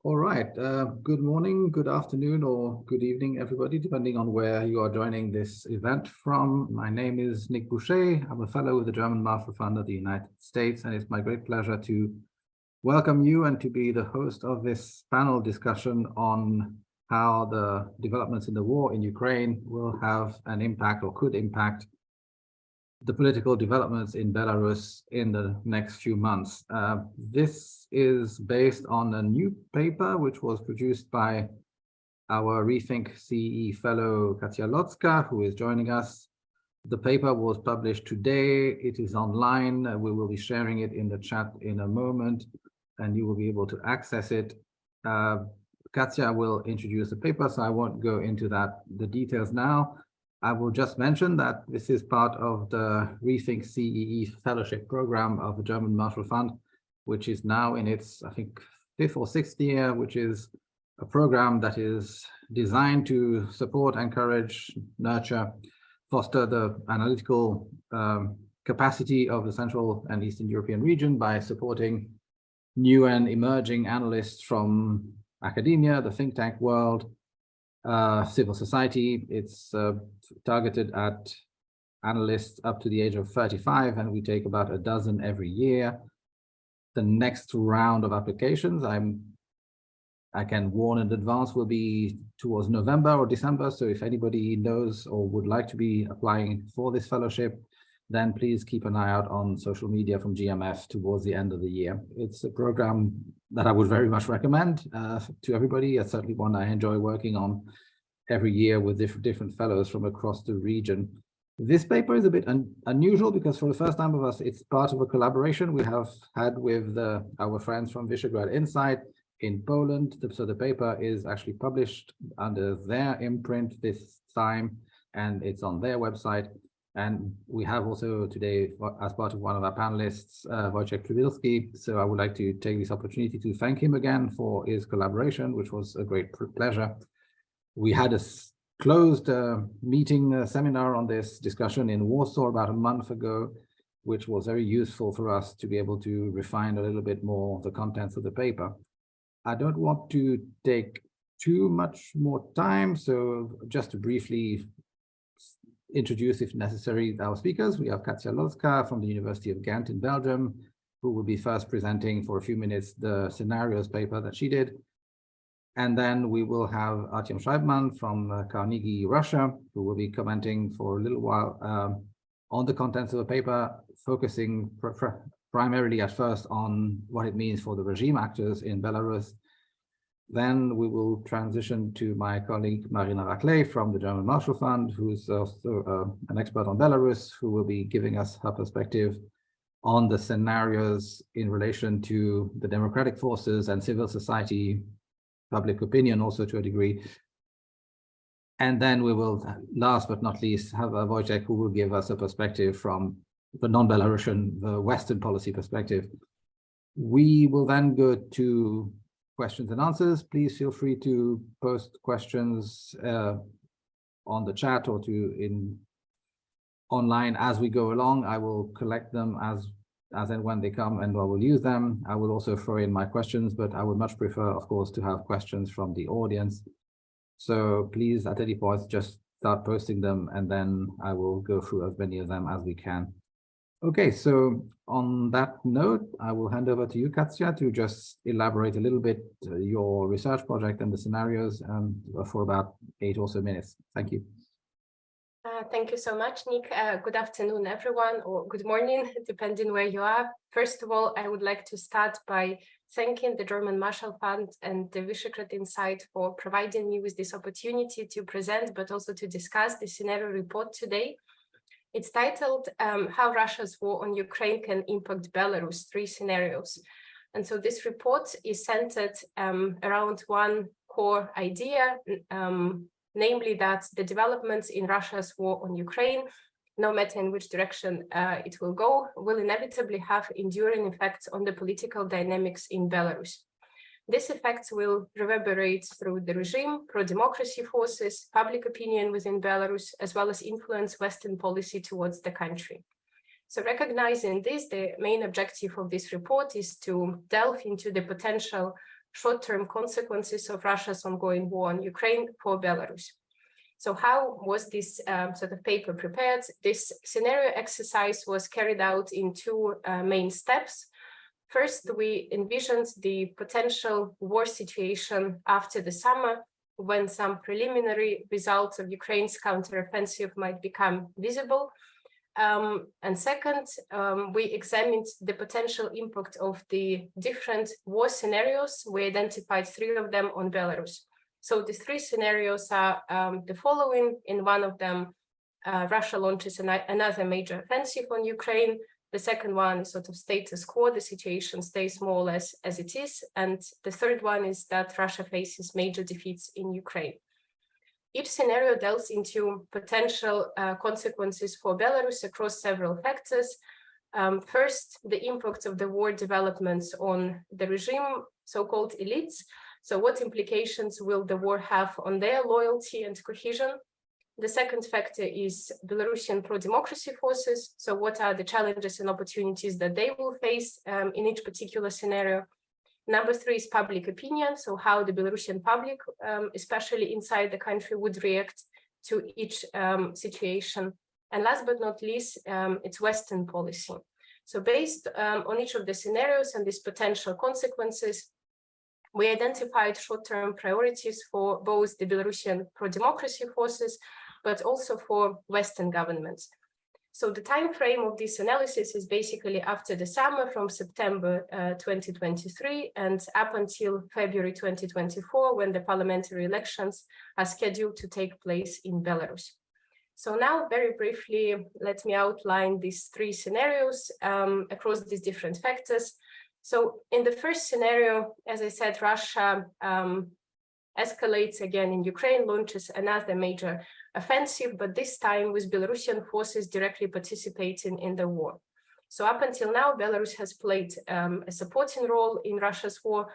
All right. Good morning, good afternoon, or good evening, everybody, depending on where you are joining this event from. My name is Nick Boucher. I'm a fellow with the German Marshall Fund of the United States, and it's my great pleasure to welcome you and to be the host of this panel discussion on how the developments in the war in Ukraine will have an impact or could impact the political developments in Belarus in the next few months. This is based on a new paper which was produced by our Rethink CE fellow Katya Lotska, who is joining us. The paper was published today. It is online. We will be sharing it in the chat in a moment, and you will be able to access it. Katya will introduce the paper, so I won't go into the details now. I will just mention that this is part of the Rethink CEE Fellowship Program of the German Marshall Fund, which is now in its, I think, 5th or 6th year, which is a program that is designed to support, encourage, nurture, foster the analytical capacity of the Central and Eastern European region by supporting new and emerging analysts from academia, the think tank world, civil society. It's targeted at analysts up to the age of 35, and we take about a dozen every year. The next round of applications, I can warn in advance, will be towards November or December. So if anybody knows or would like to be applying for this fellowship, then please keep an eye out on social media from GMF towards the end of the year. It's a program that I would very much recommend to everybody. It's certainly one I enjoy working on every year with different fellows from across the region. This paper is a bit unusual because for the first time of us, it's part of a collaboration we have had with our friends from Visegrad Insight in Poland. So the paper is actually published under their imprint this time, and it's on their website. And we have also today, as part of one of our panelists, Wojciech Przybylski. So I would like to take this opportunity to thank him again for his collaboration, which was a great pleasure. We had a closed meeting seminar on this discussion in Warsaw about a month ago, which was very useful for us to be able to refine a little bit more the contents of the paper. I don't want to take too much more time, so just to briefly introduce, if necessary, our speakers. We have Katya Lotska from the University of Ghent in Belgium, who will be first presenting for a few minutes the scenarios paper that she did. And then we will have Artyom Scheibman from Carnegie, Russia, who will be commenting for a little while on the contents of the paper, focusing primarily at first on what it means for the regime actors in Belarus. Then we will transition to my colleague Marina Raclay from the German Marshall Fund, who's also an expert on Belarus, who will be giving us her perspective on the scenarios in relation to the democratic forces and civil society, public opinion also to a degree. And then we will, last but not least, have Wojciech, who will give us a perspective from the non-Belarusian, the Western policy perspective. We will then go to questions and answers. Please feel free to post questions on the chat or online as we go along. I will collect them as and when they come, and I will use them. I will also throw in my questions, but I would much prefer, of course, to have questions from the audience. So please, at any point, just start posting them, and then I will go through as many of them as we can. Okay, so on that note, I will hand over to you, Katya, to just elaborate a little bit your research project and the scenarios for about 8 or so minutes. Thank you. Thank you so much, Nick. Good afternoon, everyone, or good morning, depending where you are. First of all, I would like to start by thanking the German Marshall Fund and the Visegrad Insight for providing me with this opportunity to present, but also to discuss the scenario report today. It's titled How Russia's War on Ukraine Can Impact Belarus, 3 Scenarios. And so this report is centered around one core idea, namely that the developments in Russia's war on Ukraine, no matter in which direction it will go, will inevitably have enduring effects on the political dynamics in Belarus. These effects will reverberate through the regime, pro-democracy forces, public opinion within Belarus, as well as influence Western policy towards the country. So recognizing this, the main objective of this report is to delve into the potential short-term consequences of Russia's ongoing war on Ukraine for Belarus. So how was this sort of paper prepared? This scenario exercise was carried out in two main steps. First, we envisioned the potential war situation after the summer, when some preliminary results of Ukraine's counteroffensive might become visible. And second, we examined the potential impact of the different war scenarios. We identified three of them on Belarus. So the three scenarios are the following. In one of them, Russia launches another major offensive on Ukraine. The second one is sort of status quo, the situation stays more or less as it is. And the third one is that Russia faces major defeats in Ukraine. Each scenario delves into potential consequences for Belarus across several factors. First, the impact of the war developments on the regime, so-called elites. So what implications will the war have on their loyalty and cohesion? The second factor is Belarusian pro-democracy forces. So what are the challenges and opportunities that they will face in each particular scenario? Number three is public opinion. So how the Belarusian public, especially inside the country, would react to each situation. And last but not least, it's Western policy. So based on each of the scenarios and these potential consequences, we identified short-term priorities for both the Belarusian pro-democracy forces, but also for Western governments. So the time frame of this analysis is basically after the summer, from September 2023 and up until February 2024, when the parliamentary elections are scheduled to take place in Belarus. So now, very briefly, let me outline these three scenarios across these different factors. So in the first scenario, as I said, Russia escalates again in Ukraine, launches another major offensive, but this time with Belarusian forces directly participating in the war. So up until now, Belarus has played a supporting role in Russia's war,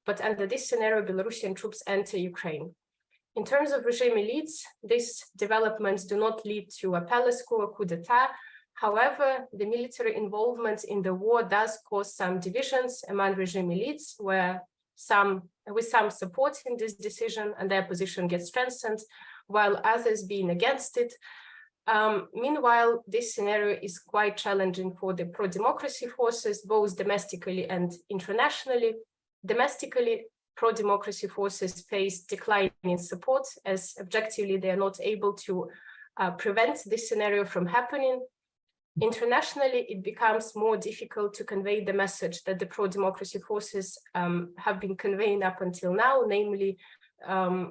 but under this scenario, Belarusian troops enter Ukraine. In terms of regime elites, these developments do not lead to a palace coup or coup d'etat. However, the military involvement in the war does cause some divisions among regime elites, where with some support in this decision and their position gets strengthened, while others being against it. Meanwhile, this scenario is quite challenging for the pro-democracy forces, both domestically and internationally. Domestically, pro-democracy forces face declining support, as objectively they are not able to prevent this scenario from happening. Internationally, it becomes more difficult to convey the message that the pro-democracy forces have been conveying up until now, namely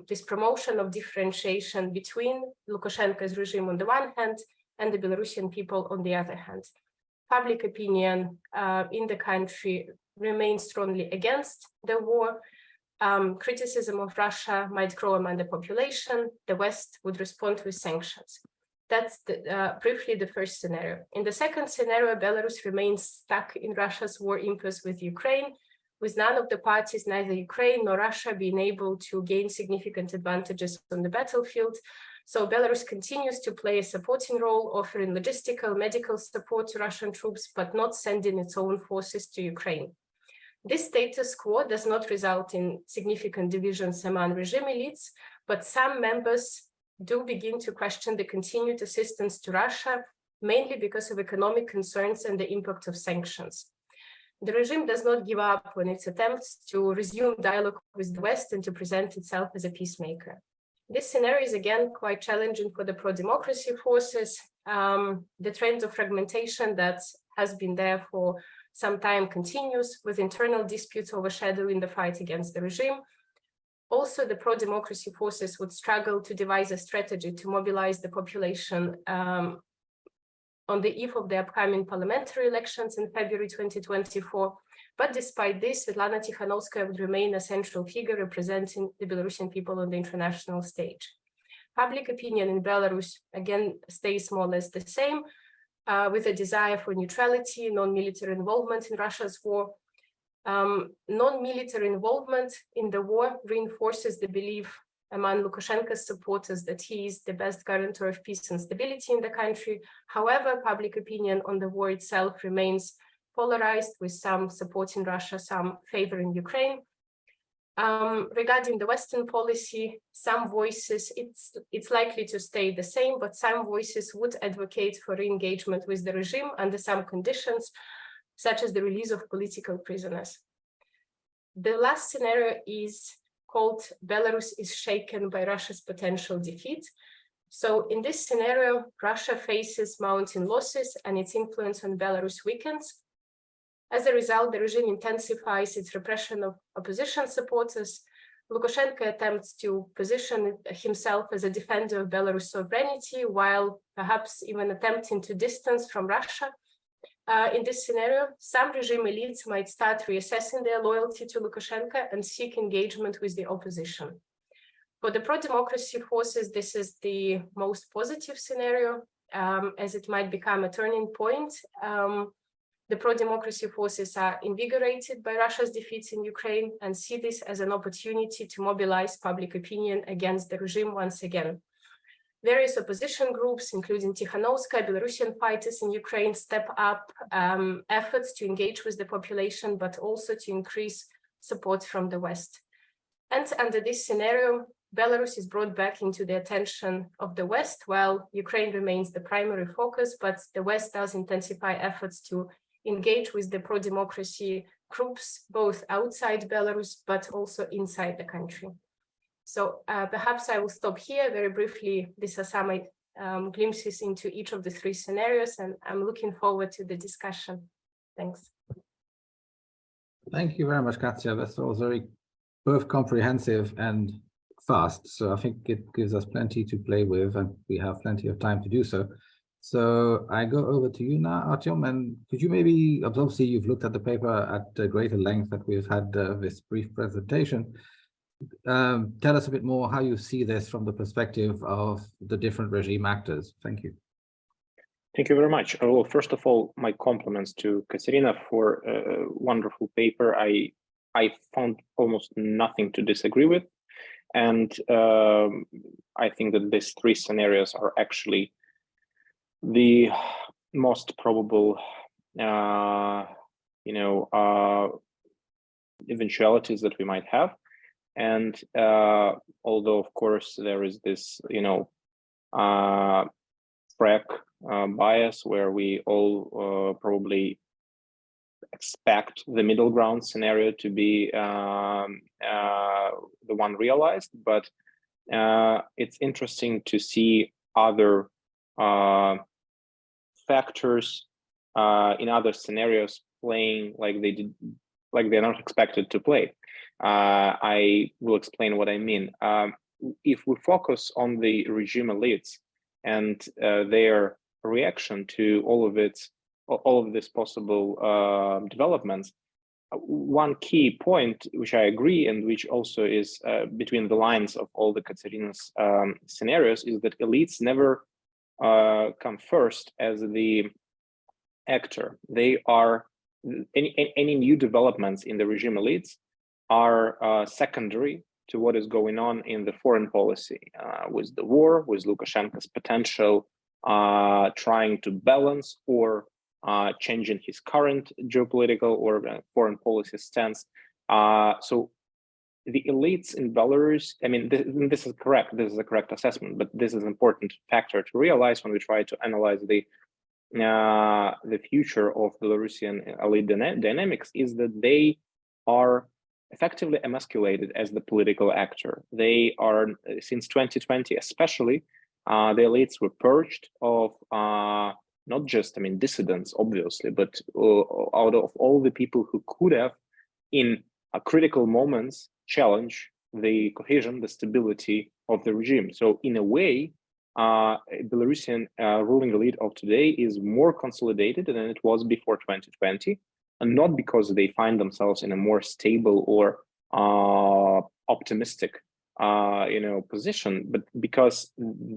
this promotion of differentiation between Lukashenko's regime on the one hand and the Belarusian people on the other hand. Public opinion in the country remains strongly against the war. Criticism of Russia might grow among the population. The West would respond with sanctions. That's briefly the first scenario. In the second scenario, Belarus remains stuck in Russia's war impasse with Ukraine, with none of the parties, neither Ukraine nor Russia, being able to gain significant advantages on the battlefield. So Belarus continues to play a supporting role, offering logistical, medical support to Russian troops, but not sending its own forces to Ukraine. This status quo does not result in significant divisions among regime elites, but some members do begin to question the continued assistance to Russia, mainly because of economic concerns and the impact of sanctions. The regime does not give up on its attempts to resume dialogue with the West and to present itself as a peacemaker. This scenario is again quite challenging for the pro-democracy forces. The trend of fragmentation that has been there for some time continues, with internal disputes overshadowing the fight against the regime. Also, the pro-democracy forces would struggle to devise a strategy to mobilize the population on the eve of the upcoming parliamentary elections in February 2024. But despite this, Svetlana Tikhanovskaya would remain a central figure representing the Belarusian people on the international stage. Public opinion in Belarus, again, stays more or less the same, with a desire for neutrality, non-military involvement in Russia's war. Non-military involvement in the war reinforces the belief among Lukashenko's supporters that he is the best guarantor of peace and stability in the country. However, public opinion on the war itself remains polarized, with some supporting Russia, some favoring Ukraine. Regarding the Western policy, some voices, it's likely to stay the same, but some voices would advocate for re-engagement with the regime under some conditions, such as the release of political prisoners. The last scenario is called Belarus is shaken by Russia's potential defeat. So in this scenario, Russia faces mounting losses and its influence on Belarus weakens. As a result, the regime intensifies its repression of opposition supporters. Lukashenko attempts to position himself as a defender of Belarus sovereignty, while perhaps even attempting to distance from Russia. In this scenario, some regime elites might start reassessing their loyalty to Lukashenko and seek engagement with the opposition. For the pro-democracy forces, this is the most positive scenario, as it might become a turning point. The pro-democracy forces are invigorated by Russia's defeats in Ukraine and see this as an opportunity to mobilize public opinion against the regime once again. Various opposition groups, including Tikhanovskaya, Belarusian fighters in Ukraine, step up efforts to engage with the population, but also to increase support from the West. And under this scenario, Belarus is brought back into the attention of the West, while Ukraine remains the primary focus, but the West does intensify efforts to engage with the pro-democracy groups, both outside Belarus, but also inside the country. So perhaps I will stop here very briefly. These are some glimpses into each of the three scenarios, and I'm looking forward to the discussion. Thanks. Thank you very much, Katya. That was very both comprehensive and fast. So I think it gives us plenty to play with, and we have plenty of time to do so. So I go over to you now, Artyom, and could you maybe, obviously you've looked at the paper at greater length that we've had this brief presentation. Tell us a bit more how you see this from the perspective of the different regime actors. Thank you. Thank you very much. Well, first of all, my compliments to Katerina for a wonderful paper. I found almost nothing to disagree with. And I think that these three scenarios are actually the most probable, eventualities that we might have. And although, of course, there is this, track bias where we all probably expect the middle ground scenario to be the one realized, but it's interesting to see other factors in other scenarios playing like they did, like they're not expected to play. I will explain what I mean. If we focus on the regime elites and their reaction to all of these possible developments, one key point, which I agree, and which also is between the lines of all the Katerina's scenarios, is that elites never come first as the actor. They are any new developments in the regime elites are secondary to what is going on in the foreign policy, with the war, with Lukashenko's potential trying to balance or changing his current geopolitical or foreign policy stance. So the elites in Belarus, I mean, this is correct. This is a correct assessment, but this is an important factor to realize when we try to analyze the future of Belarusian elite dynamics, is that they are effectively emasculated as the political actor. They are, since 2020 especially, the elites were purged of not just, dissidents, obviously, but out of all the people who could have, in critical moments, challenge the cohesion, the stability of the regime. So in a way, Belarusian ruling elite of today is more consolidated than it was before 2020, and not because they find themselves in a more stable or optimistic position, but because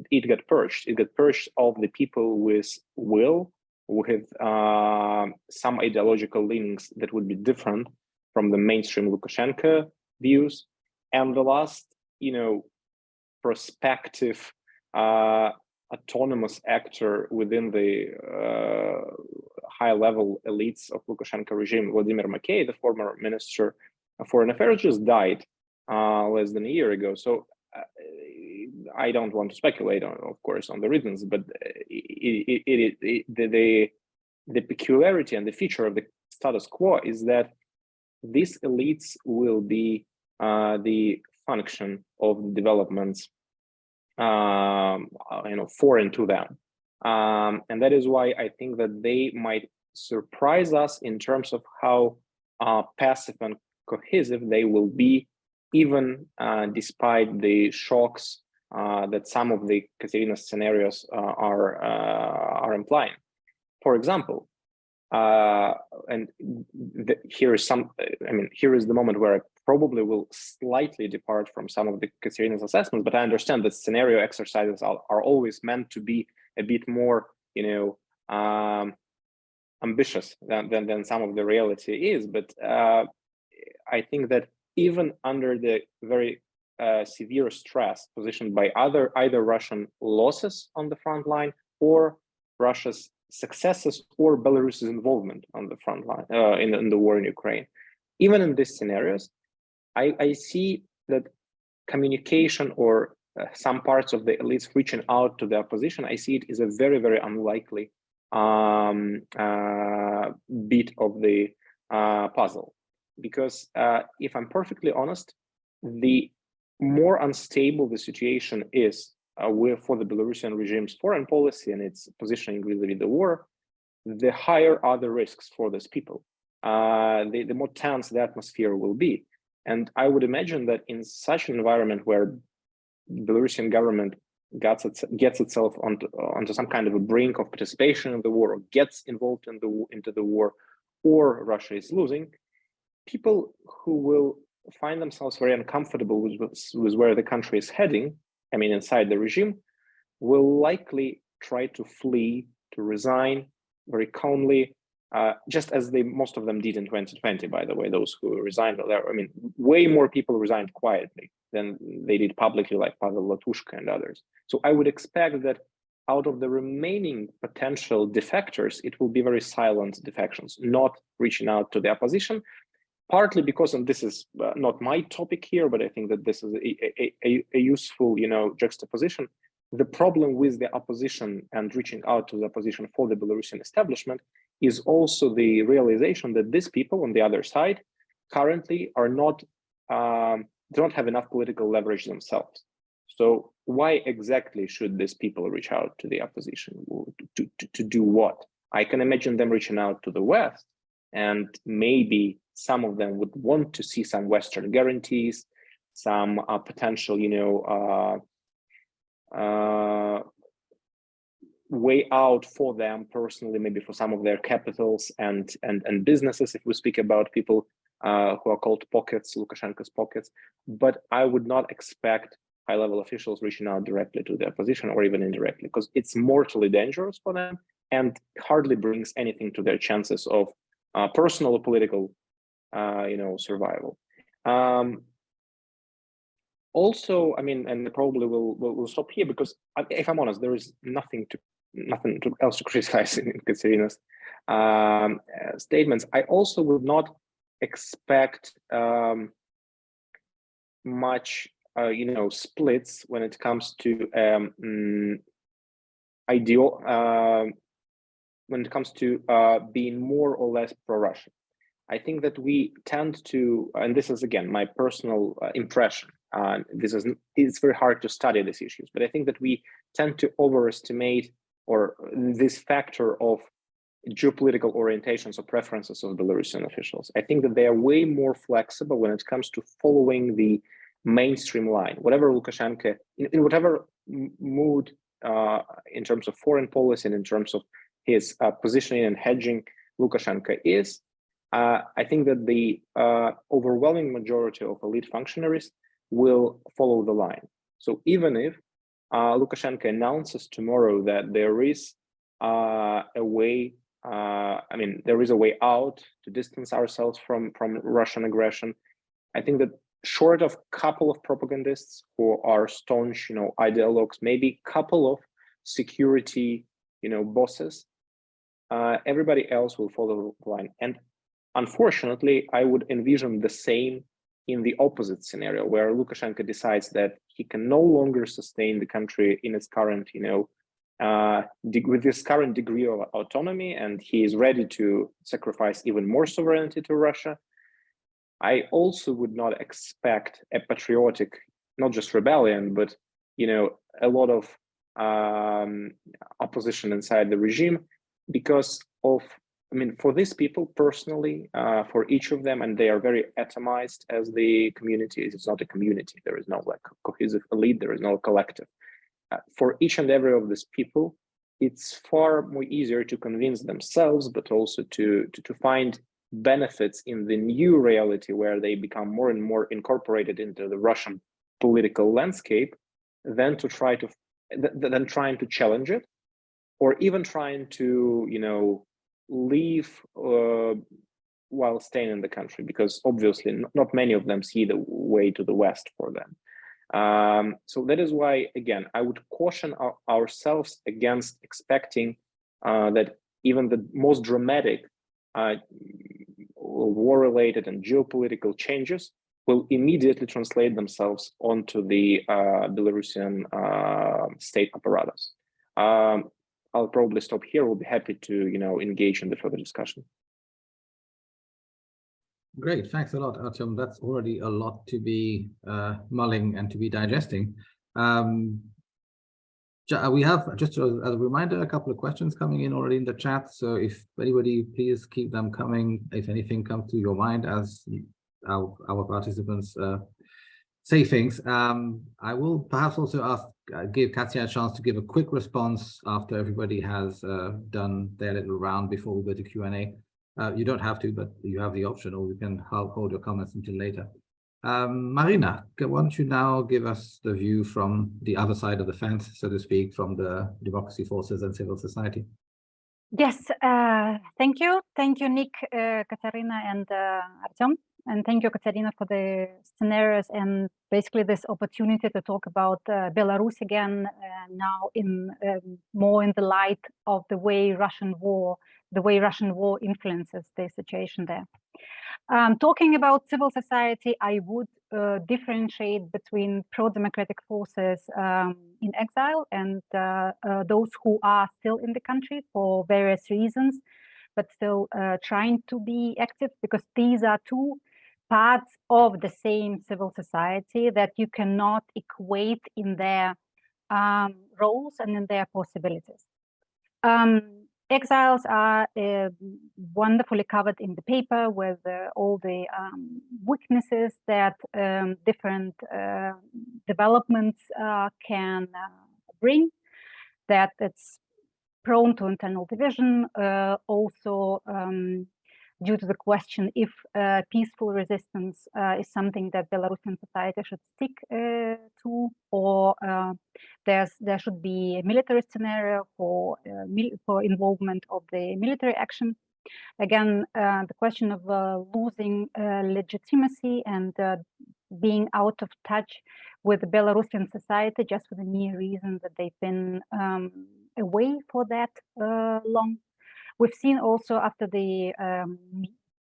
it got purged. It got purged of the people with will, with some ideological leanings that would be different from the mainstream Lukashenko views. And the last, prospective autonomous actor within the high-level elites of Lukashenko regime, Vladimir Makey, the former Minister of Foreign Affairs, just died less than a year ago. So I don't want to speculate on, of course, on the reasons, but the peculiarity and the feature of the status quo is that these elites will be the function of the developments, foreign to them, and that is why I think that they might surprise us in terms of how passive and cohesive they will be, even despite the shocks that some of the Katerina scenarios are implying. For example, here is the moment where I probably will slightly depart from some of the Katerina's assessments, but I understand that scenario exercises are always meant to be a bit more, ambitious than some of the reality is. But I think that even under the very severe stress positioned by either Russian losses on the front line or Russia's successes or Belarus's involvement on the front line in the war in Ukraine, even in these scenarios, I see that communication or some parts of the elites reaching out to the opposition, I see it as a very, very unlikely bit of the puzzle. Because if I'm perfectly honest, the more unstable the situation is for the Belarusian regime's foreign policy and its positioning vis-a-vis the war, the higher are the risks for these people. The more tense the atmosphere will be. And I would imagine that in such an environment where the Belarusian government gets itself onto some kind of a brink of participation in the war, or gets involved into the war, or Russia is losing, people who will find themselves very uncomfortable with where the country is heading, inside the regime, will likely try to flee, to resign very calmly, just as most of them did in 2020, by the way. Those who resigned, way more people resigned quietly than they did publicly, like Pavel Latushka and others. So I would expect that out of the remaining potential defectors, it will be very silent defections, not reaching out to the opposition, partly because, and this is not my topic here, but I think that this is a useful, juxtaposition. The problem with the opposition and reaching out to the opposition for the Belarusian establishment is also the realization that these people on the other side currently are not, don't have enough political leverage themselves. So why exactly should these people reach out to the opposition? To do what? I can imagine them reaching out to the West, and maybe some of them would want to see some Western guarantees, some potential, way out for them personally, maybe for some of their capitals and businesses, if we speak about people who are called pockets, Lukashenko's pockets. But I would not expect high-level officials reaching out directly to the opposition or even indirectly, because it's mortally dangerous for them and hardly brings anything to their chances of personal or political survival. Also, and probably we'll stop here, because if I'm honest, there is nothing else to criticize in Katerina's statements. I also would not expect much, splits when it comes to being more or less pro-Russian. I think that we tend to, and this is again my personal impression, it's very hard to study these issues, but I think that we tend to overestimate this factor of geopolitical orientations or preferences of Belarusian officials. I think that they are way more flexible when it comes to following the mainstream line. Whatever Lukashenko, in whatever mood in terms of foreign policy and in terms of his positioning and hedging Lukashenko is, I think that the overwhelming majority of elite functionaries will follow the line. So even if Lukashenko announces tomorrow that there is a way, there is a way out to distance ourselves from Russian aggression, I think that short of a couple of propagandists who are staunch, ideologues, maybe a couple of security, bosses, everybody else will follow the line. And unfortunately, I would envision the same in the opposite scenario, where Lukashenko decides that he can no longer sustain the country in its current, with this current degree of autonomy, and he is ready to sacrifice even more sovereignty to Russia, I also would not expect a patriotic, not just rebellion, but a lot of opposition inside the regime, because of, for these people personally, for each of them, and they are very atomized as the community. It's not a community. There is no cohesive elite. There is no collective. For each and every of these people, it's far more easier to convince themselves, but also to find benefits in the new reality where they become more and more incorporated into the Russian political landscape, than trying to challenge it, or even trying to leave while staying in the country, because obviously not many of them see the way to the West for them. So that is why, again, I would caution ourselves against expecting that even the most dramatic war-related and geopolitical changes will immediately translate themselves onto the Belarusian state apparatus. I'll probably stop here. We'll be happy to engage in the further discussion. Great, thanks a lot, Artyom. That's already a lot to be mulling and to be digesting. We have, just as a reminder, a couple of questions coming in already in the chat. So if anybody, please keep them coming. If anything comes to your mind as our participants say things. I will perhaps also give Katya a chance to give a quick response after everybody has done their little round before we go to Q&A. You don't have to, but you have the option, or you can hold your comments until later. Marina, why don't you now give us the view from the other side of the fence, so to speak, from the democracy forces and civil society? Yes, thank you. Thank you, Nick, Katerina, and Artyom. And thank you, Katerina, for the scenarios and basically this opportunity to talk about Belarus again, now in more in the light of the way Russian war influences the situation there. Talking about civil society, I would differentiate between pro-democratic forces in exile and those who are still in the country for various reasons, but still trying to be active, because these are two parts of the same civil society that you cannot equate in their roles and in their possibilities. Exiles are wonderfully covered in the paper with all the weaknesses that different developments can bring, that it's prone to internal division, also due to the question if peaceful resistance is something that Belarusian society should stick to, or there should be a military scenario for involvement of the military action. Again, the question of losing legitimacy and being out of touch with the Belarusian society just for the mere reason that they've been away for that long. We've seen also after the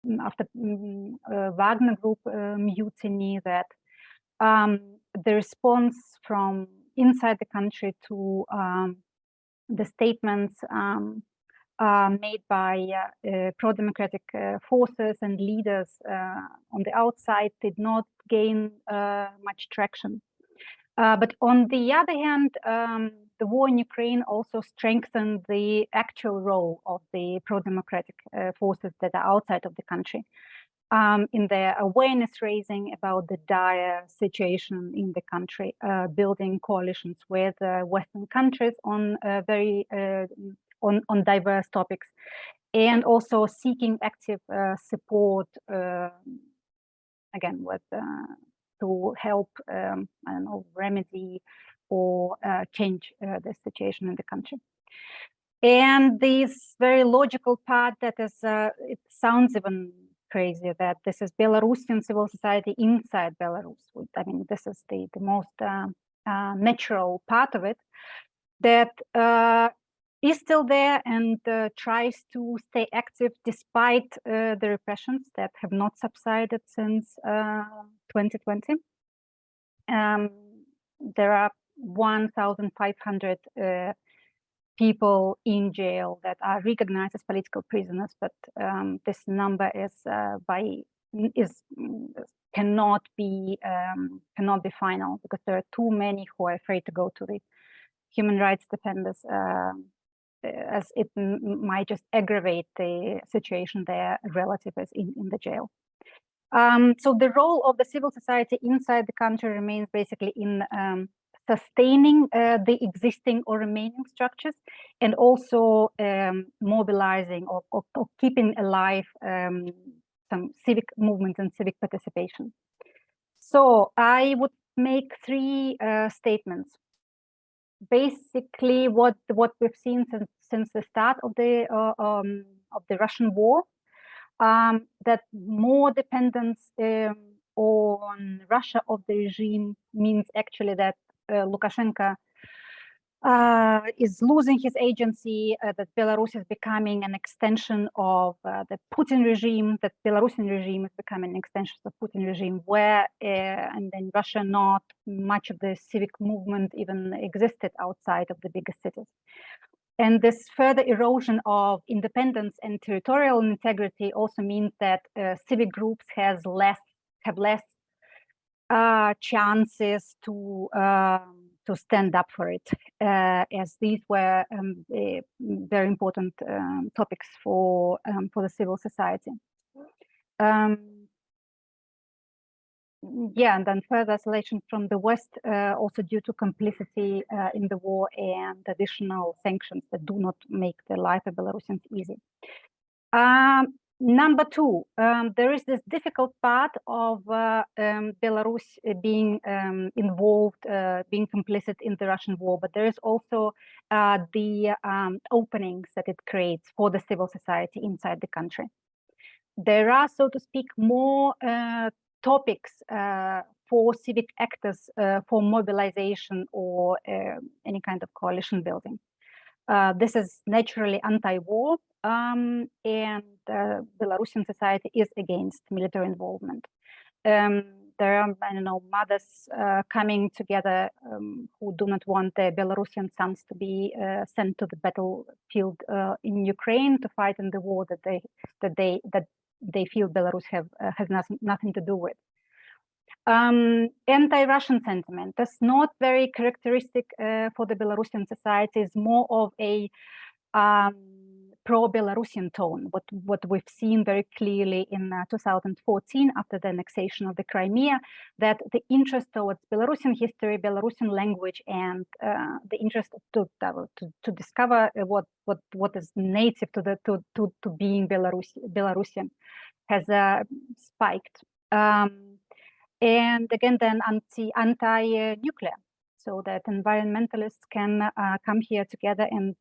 Wagner Group mutiny that the response from inside the country to the statements made by pro-democratic forces and leaders on the outside did not gain much traction. But on the other hand, the war in Ukraine also strengthened the actual role of the pro-democratic forces that are outside of the country in their awareness raising about the dire situation in the country, building coalitions with Western countries on on diverse topics, and also seeking active support again with to help I don't know, remedy or change the situation in the country. And this very logical part that is, it sounds even crazy that this is Belarusian civil society inside Belarus. I mean, this is the most natural part of it, that is still there and tries to stay active despite the repressions that have not subsided since 2020. There are 1,500 people in jail that are recognized as political prisoners, but this number cannot be final, because there are too many who are afraid to go to the human rights defenders, as it might just aggravate the situation their relative is in the jail. So the role of the civil society inside the country remains basically in sustaining the existing or remaining structures, and also mobilizing or keeping alive some civic movement and civic participation. So I would make three statements. Basically, what we've seen since the start of the Russian war, that more dependence on Russia of the regime means actually that Lukashenko is losing his agency, that Belarus is becoming an extension of the Putin regime, that Belarusian regime is becoming an extension of Putin regime, where and in Russia not much of the civic movement even existed outside of the biggest cities. And this further erosion of independence and territorial integrity also means that civic groups have less chances to stand up for it, as these were very important topics for the civil society. Yeah, and then further isolation from the West, also due to complicity in the war and additional sanctions that do not make the life of Belarusians easy. Number two, there is this difficult part of Belarus being involved, being complicit in the Russian war, but there is also the openings that it creates for the civil society inside the country. There are, so to speak, more topics for civic actors for mobilization or any kind of coalition building. This is naturally anti-war, and Belarusian society is against military involvement. There are, I don't know, mothers coming together who do not want their Belarusian sons to be sent to the battlefield in Ukraine to fight in the war that they feel Belarus has nothing to do with. Anti-Russian sentiment, that's not very characteristic for the Belarusian society. Is more of a pro-Belarusian tone, what we've seen very clearly in 2014 after the annexation of the Crimea, that the interest towards Belarusian history, Belarusian language, and the interest to discover what is native to being Belarusian has spiked. And again, then anti-nuclear, so that environmentalists can come here together and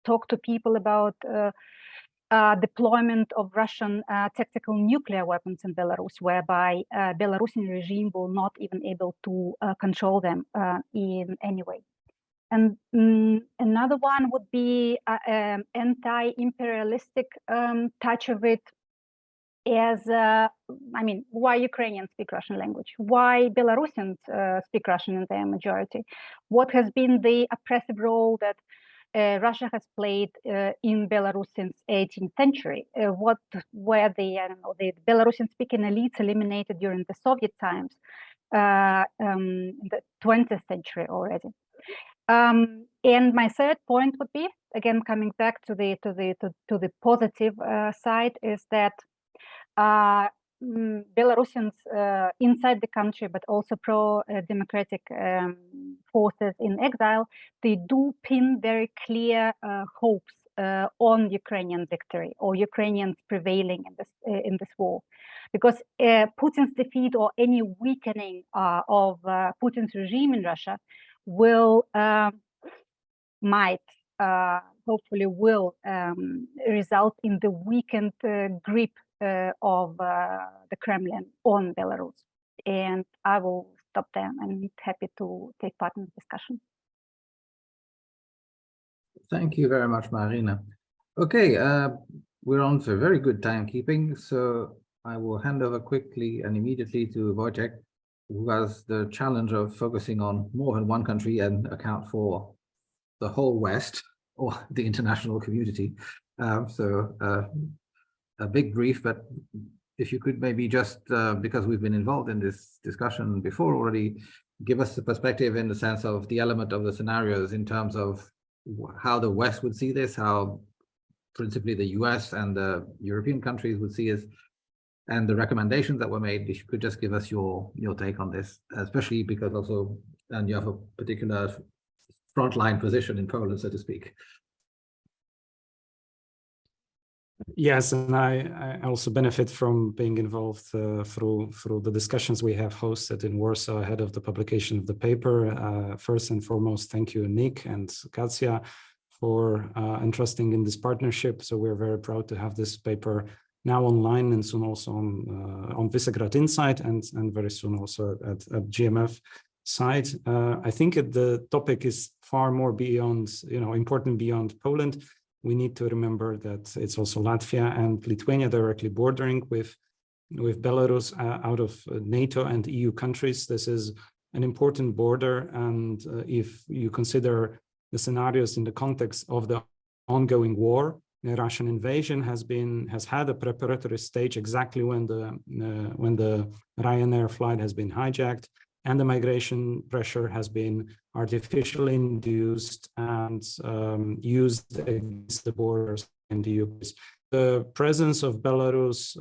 talk to people about deployment of Russian tactical nuclear weapons in Belarus, whereby Belarusian regime will not even able to control them in any way. And another one would be anti-imperialistic touch of it, as I mean, why Ukrainians speak Russian language? Why Belarusians speak Russian in their majority? What has been the oppressive role that Russia has played in Belarus since 18th century? What were the, I don't know, the Belarusian speaking elites eliminated during the Soviet times, in the 20th century already? And my third point would be, again, coming back to the positive side, is that Belarusians inside the country, but also pro-democratic forces in exile, they do pin very clear hopes on Ukrainian victory or Ukrainians prevailing in this war, because Putin's defeat or any weakening of Putin's regime in Russia will hopefully will result in the weakened grip of the Kremlin on Belarus. And I will stop there. I'm happy to take part in the discussion. Thank you very much, Marina. Okay, we're on for very good timekeeping. So I will hand over quickly and immediately to Wojciech, who has the challenge of focusing on more than one country and account for the whole West or the international community. A big brief, but if you could maybe just, because we've been involved in this discussion before already, give us the perspective in the sense of the element of the scenarios in terms of how the West would see this, how principally the US and the European countries would see it, and the recommendations that were made. If you could just give us your take on this, especially because also, and you have a particular frontline position in Poland, so to speak. Yes, and I also benefit from being involved through the discussions we have hosted in Warsaw ahead of the publication of the paper. First and foremost, thank you, Nick and Katia, for entrusting in this partnership. So we're very proud to have this paper now online and soon also on Visegrad Insight and very soon also at GMF side. I think the topic is far more beyond, important beyond Poland. We need to remember that it's also Latvia and Lithuania directly bordering with Belarus out of NATO and EU countries. This is an important border, and if you consider the scenarios in the context of the ongoing war, the Russian invasion has had a preparatory stage exactly when the Ryanair flight has been hijacked, and the migration pressure has been artificially induced and used against the borders in the EU. The presence of Belarus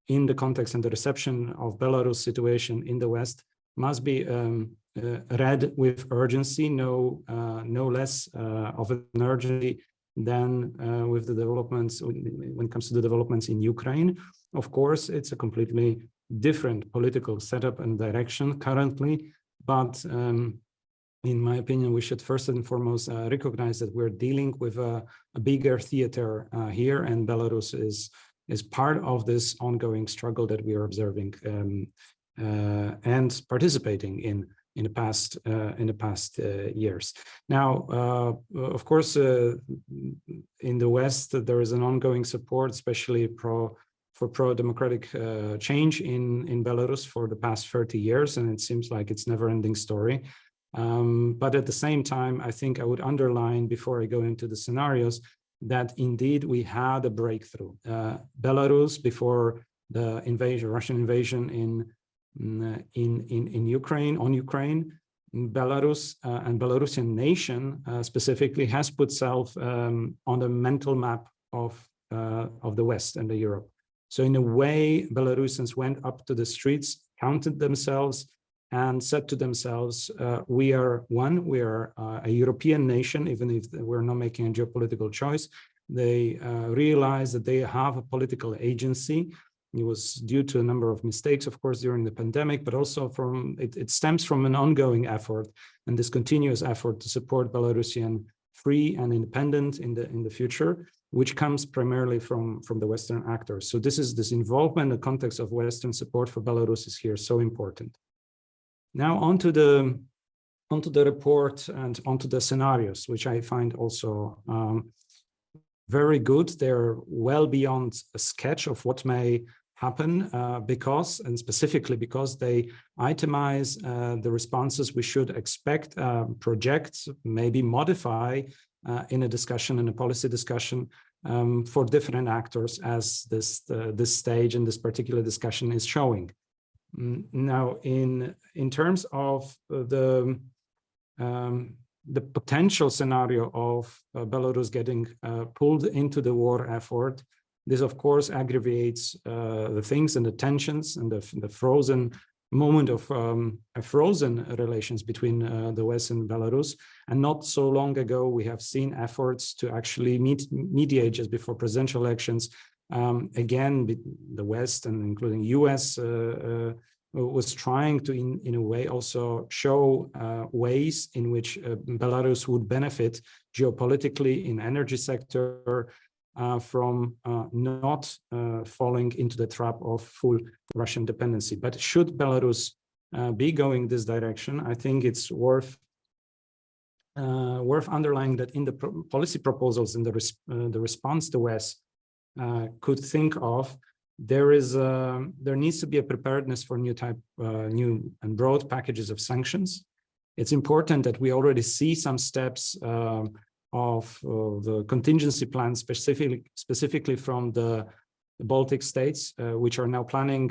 in the context and the reception of Belarus situation in the West must be read with urgency, no less of an urgency than with the developments when it comes to the developments in Ukraine. Of course, it's a completely different political setup and direction currently, but in my opinion, we should first and foremost recognize that we're dealing with a bigger theater here, and Belarus is part of this ongoing struggle that we are observing and participating in the past years. Now, of course, in the West, there is an ongoing support, especially for pro-democratic change in Belarus for the past 30 years, and it seems like it's never-ending story. But at the same time, I think I would underline, before I go into the scenarios, that indeed we had a breakthrough. Belarus, before the Russian invasion in Ukraine, Belarus and Belarusian nation specifically has put itself on the mental map of the West and the Europe. So in a way, Belarusians went up to the streets, counted themselves, and said to themselves, we are one, we are a European nation, even if we're not making a geopolitical choice. They realized that they have a political agency. It was due to a number of mistakes, of course, during the pandemic, but also it stems from an ongoing effort and this continuous effort to support Belarusian free and independent in the future, which comes primarily from the Western actors. So this involvement in the context of Western support for Belarus is here so important. Now onto the report and onto the scenarios, which I find also very good. They're well beyond a sketch of what may happen and specifically because they itemize the responses we should expect, project, maybe modify in a discussion, in a policy discussion for different actors, as this stage and this particular discussion is showing. Now, in terms of the potential scenario of Belarus getting pulled into the war effort, this of course aggravates the things and the tensions and the frozen moment of frozen relations between the West and Belarus. And not so long ago, we have seen efforts to actually mediate just before presidential elections. Again, the West and including US was trying to, in a way, also show ways in which Belarus would benefit geopolitically in energy sector from not falling into the trap of full Russian dependency. But should Belarus be going this direction, I think it's worth underlining that in the policy proposals and the response the West could think of, there needs to be a preparedness for new and broad packages of sanctions. It's important that we already see some steps of the contingency plan, specifically from the Baltic states, which are now planning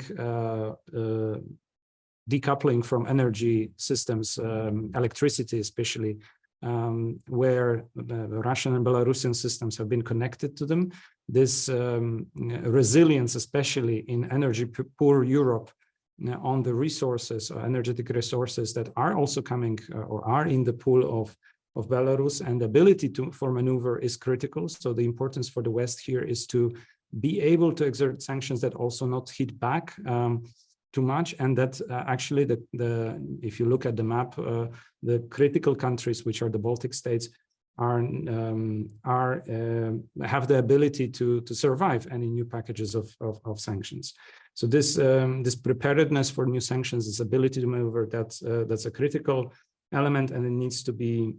decoupling from energy systems, electricity especially, where the Russian and Belarusian systems have been connected to them. This resilience, especially in energy poor Europe, on the resources, energetic resources that are also coming or are in the pool of Belarus, and the ability for maneuver is critical. So the importance for the West here is to be able to exert sanctions that also not hit back too much, and that actually if you look at the map, the critical countries, which are the Baltic states, have the ability to survive any new packages of sanctions. So this preparedness for new sanctions, this ability to maneuver, that's a critical element, and it needs to be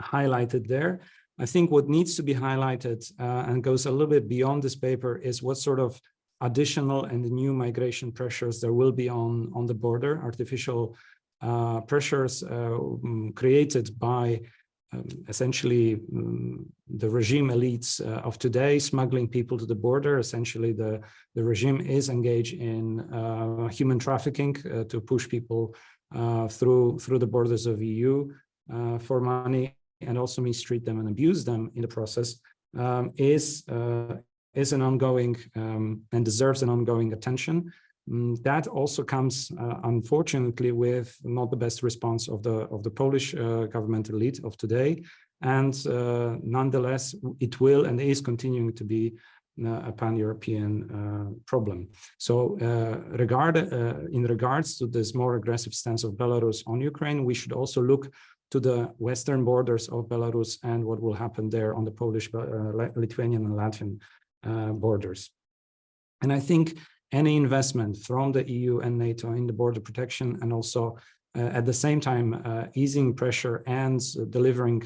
highlighted there. I think what needs to be highlighted and goes a little bit beyond this paper is what sort of additional and new migration pressures there will be on the border, artificial pressures created by essentially the regime elites of today smuggling people to the border. Essentially, the regime is engaged in human trafficking to push people through the borders of EU for money, and also mistreat them and abuse them in the process, is an ongoing and deserves an ongoing attention. That also comes, unfortunately, with not the best response of the Polish government elite of today, and nonetheless, it will and is continuing to be a pan-European problem. So, in regards to this more aggressive stance of Belarus on Ukraine, we should also look to the western borders of Belarus and what will happen there on the Polish, Lithuanian, and Latvian borders. And I think any investment from the EU and NATO in the border protection, and also at the same time easing pressure and delivering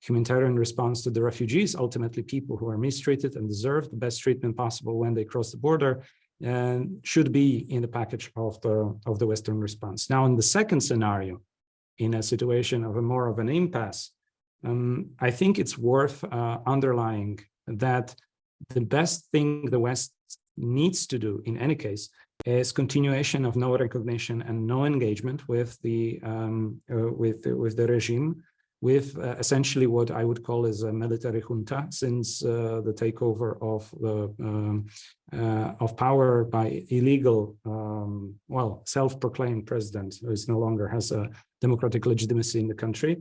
humanitarian response to the refugees, ultimately people who are mistreated and deserve the best treatment possible when they cross the border, should be in the package of the Western response. Now, in the second scenario, in a situation of more of an impasse, I think it's worth underlying that the best thing the West needs to do in any case is continuation of no recognition and no engagement with the regime, with essentially what I would call as a military junta, since the takeover of power by illegal, self-proclaimed president who no longer has a democratic legitimacy in the country.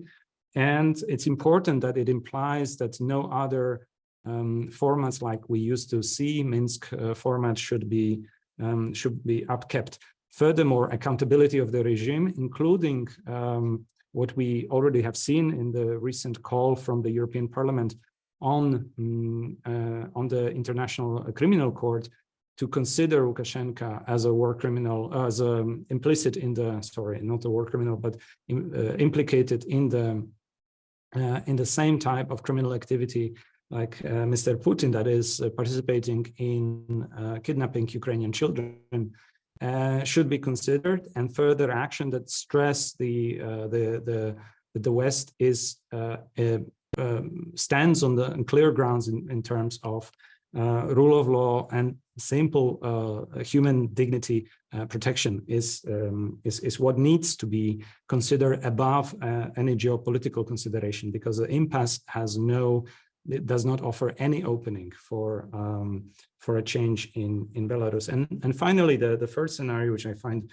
And it's important that it implies that no other formats like we used to see, Minsk format, should be upkept. Furthermore, accountability of the regime, including what we already have seen in the recent call from the European Parliament on the International Criminal Court to consider Lukashenka as a war criminal, as implicit in the, sorry, not a war criminal, but implicated in the same type of criminal activity like Mr. Putin, that is participating in kidnapping Ukrainian children, should be considered, and further action that stress the West stands on clear grounds in terms of rule of law and simple human dignity protection is what needs to be considered above any geopolitical consideration, because the impasse it does not offer any opening for a change in Belarus. And finally, the first scenario, which I find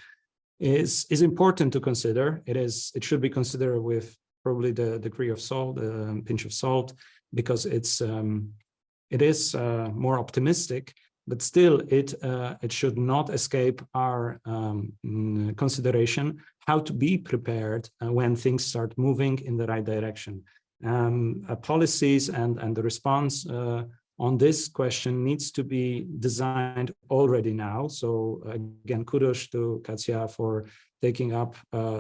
is important to consider, it should be considered with probably the degree of salt, pinch of salt, because it is more optimistic, but still it should not escape our consideration how to be prepared when things start moving in the right direction. Policies and the response on this question needs to be designed already now. So again, kudos to Katja for taking up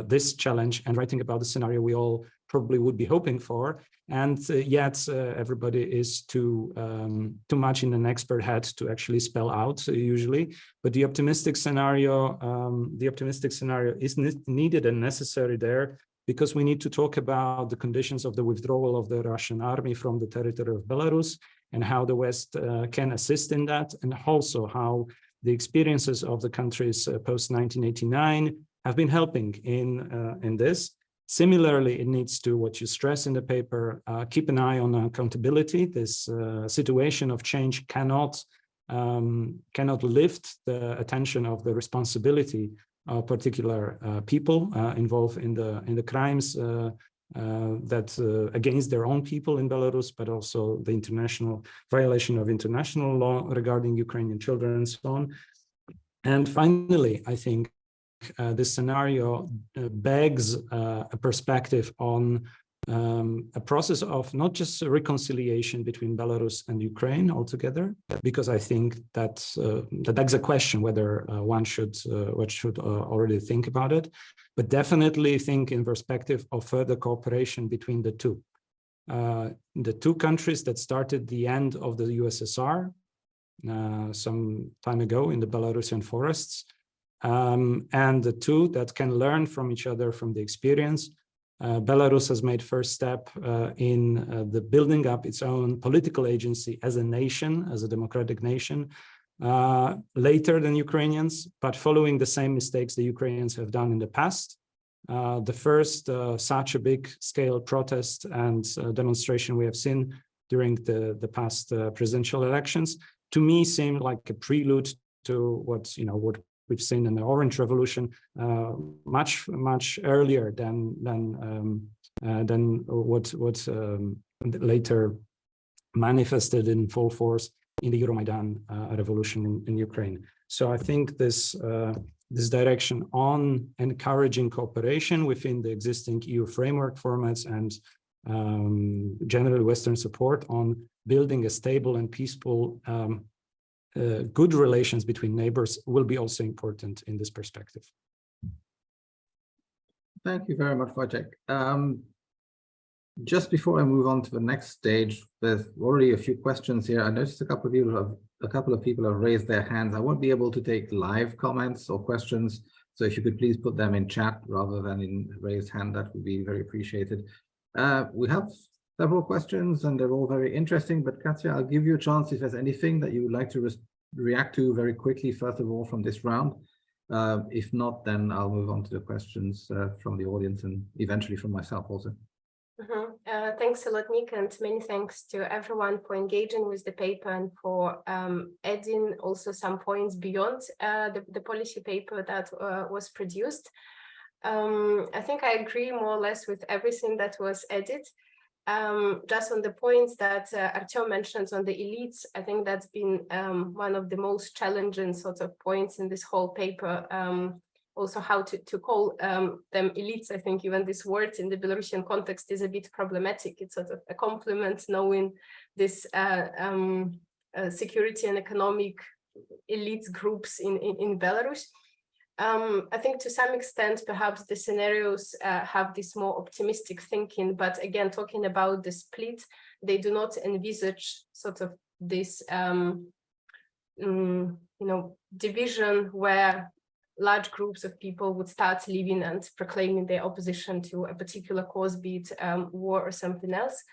this challenge and writing about the scenario we all probably would be hoping for. And yet everybody is too much in an expert head to actually spell out usually. But the optimistic scenario is needed and necessary there, because we need to talk about the conditions of the withdrawal of the Russian army from the territory of Belarus and how the West can assist in that, and also how the experiences of the countries post-1989 have been helping in this. Similarly, it needs to, what you stress in the paper, keep an eye on accountability. This situation of change cannot lift the attention of the responsibility of particular people involved in the crimes that against their own people in Belarus, but also the international violation of international law regarding Ukrainian children and so on. And finally, I think this scenario begs a perspective on a process of not just reconciliation between Belarus and Ukraine altogether, because I think that begs a question whether one should already think about it, but definitely think in perspective of further cooperation between the two. The two countries that started the end of the USSR some time ago in the Belarusian forests, and the two that can learn from each other from the experience. Belarus has made first step in the building up its own political agency as a nation, as a democratic nation, later than Ukrainians, but following the same mistakes the Ukrainians have done in the past. The first such a big scale protest and demonstration we have seen during the past presidential elections, to me, seemed like a prelude to what we've seen in the Orange Revolution much earlier than what later manifested in full force in the Euromaidan revolution in Ukraine. So I think this direction on encouraging cooperation within the existing EU framework formats and generally Western support on building a stable and peaceful good relations between neighbors will be also important in this perspective. Thank you very much, Wojciech. Just before I move on to the next stage, there's already a few questions here. I noticed a couple of people have raised their hands. I won't be able to take live comments or questions, so if you could please put them in chat rather than in raised hand, that would be very appreciated. We have several questions and they're all very interesting, but Katya, I'll give you a chance if there's anything that you would like to react to very quickly, first of all, from this round. If not, then I'll move on to the questions from the audience and eventually from myself also. Thanks a lot, Nick, and many thanks to everyone for engaging with the paper and for adding also some points beyond the policy paper that was produced. I think I agree more or less with everything that was added. Just on the points that Artyom mentioned on the elites, I think that's been one of the most challenging sort of points in this whole paper. Also how to call them elites. I think even this word in the Belarusian context is a bit problematic. It's sort of a compliment knowing this security and economic elite groups in Belarus. I think to some extent, perhaps the scenarios have this more optimistic thinking, but again, talking about the split, they do not envisage sort of this, division where large groups of people would start living and proclaiming their opposition to a particular cause, be it war or something else.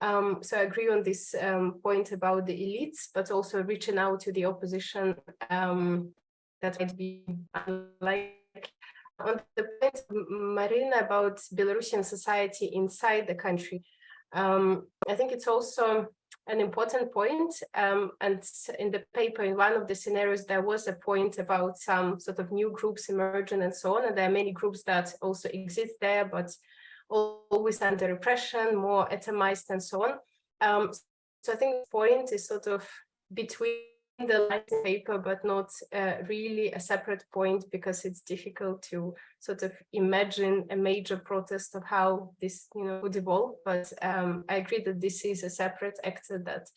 So I agree on this point about the elites, but also reaching out to the opposition that might be unlikely. On the point, Marina, about Belarusian society inside the country, I think it's also an important point. And in the paper, in one of the scenarios, there was a point about some sort of new groups emerging and so on. And there are many groups that also exist there, but always under repression, more atomized and so on. So I think the point is sort of between the lines of paper, but not really a separate point, because it's difficult to sort of imagine a major protest of how this would evolve. But I agree that this is a separate actor that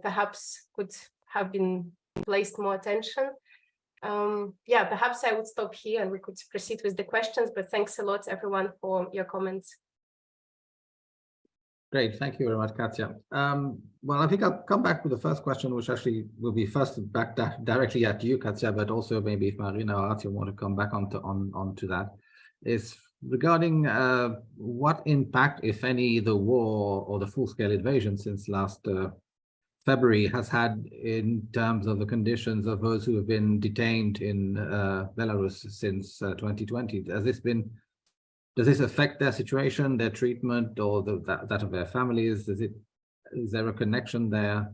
perhaps could have been placed more attention. Yeah, perhaps I would stop here and we could proceed with the questions, but thanks a lot everyone for your comments. Great, thank you very much, Katya. Well, I think I'll come back to the first question, which actually will be first back directly at you, Katya, but also maybe if Marina or Artyom want to come back onto that, is regarding what impact, if any, the war or the full-scale invasion since last February has had in terms of the conditions of those who have been detained in Belarus since 2020. Does this affect their situation, their treatment, or that of their families? Is there a connection there?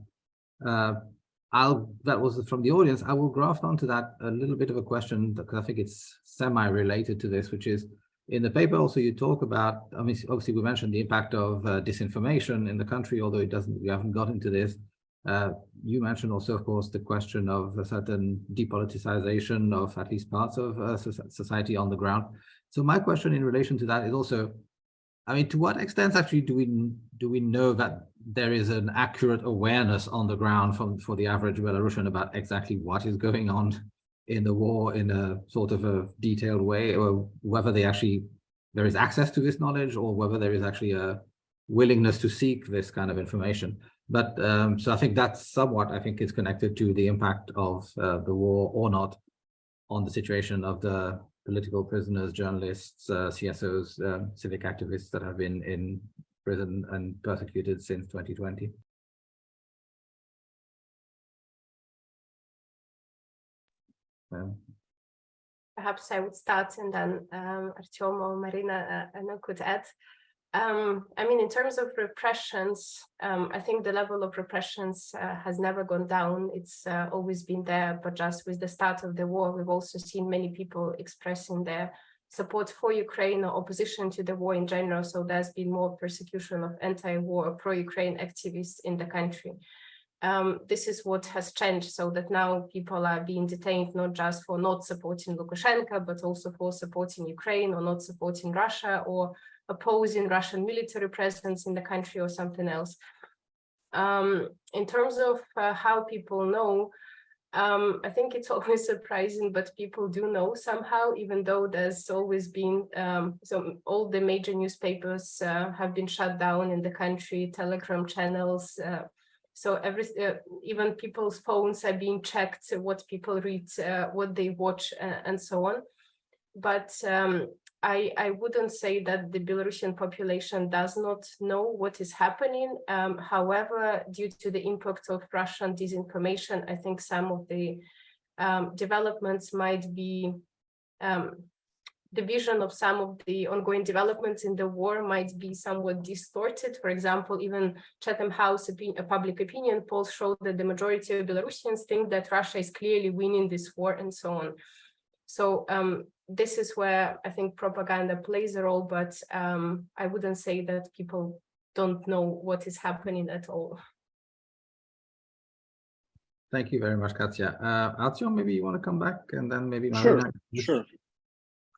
That was from the audience. I will graft onto that a little bit of a question because I think it's semi-related to this, which is in the paper also you talk about, I mean, obviously we mentioned the impact of disinformation in the country, although we haven't got into this. You mentioned also, of course, the question of a certain depoliticization of at least parts of society on the ground. So my question in relation to that is also, I mean, to what extent actually do we know that there is an accurate awareness on the ground for the average Belarusian about exactly what is going on in the war in a sort of a detailed way, or whether there is access to this knowledge, or whether there is actually a willingness to seek this kind of information. But so I think that's somewhat, I think, is connected to the impact of the war or not on the situation of the political prisoners, journalists, CSOs, civic activists that have been in prison and persecuted since 2020. Perhaps I would start and then Artyom or Marina could add. I mean, in terms of repressions, I think the level of repressions has never gone down. It's always been there, but just with the start of the war, we've also seen many people expressing their support for Ukraine or opposition to the war in general. So there's been more persecution of anti-war, pro-Ukraine activists in the country. This is what has changed, so that now people are being detained not just for not supporting Lukashenka, but also for supporting Ukraine or not supporting Russia or opposing Russian military presence in the country or something else. In terms of how people know, I think it's always surprising, but people do know somehow, even though there's always been, all the major newspapers have been shut down in the country, Telegram channels, so even people's phones are being checked, what people read, what they watch, and so on. But I wouldn't say that the Belarusian population does not know what is happening. However, due to the impact of Russian disinformation, I think some of the developments might be, the vision of some of the ongoing developments in the war might be somewhat distorted. For example, even Chatham House public opinion polls show that the majority of Belarusians think that Russia is clearly winning this war and so on. So this is where I think propaganda plays a role, but I wouldn't say that people don't know what is happening at all. Thank you very much, Katya. Artyom, maybe you want to come back and then maybe Marina. Sure.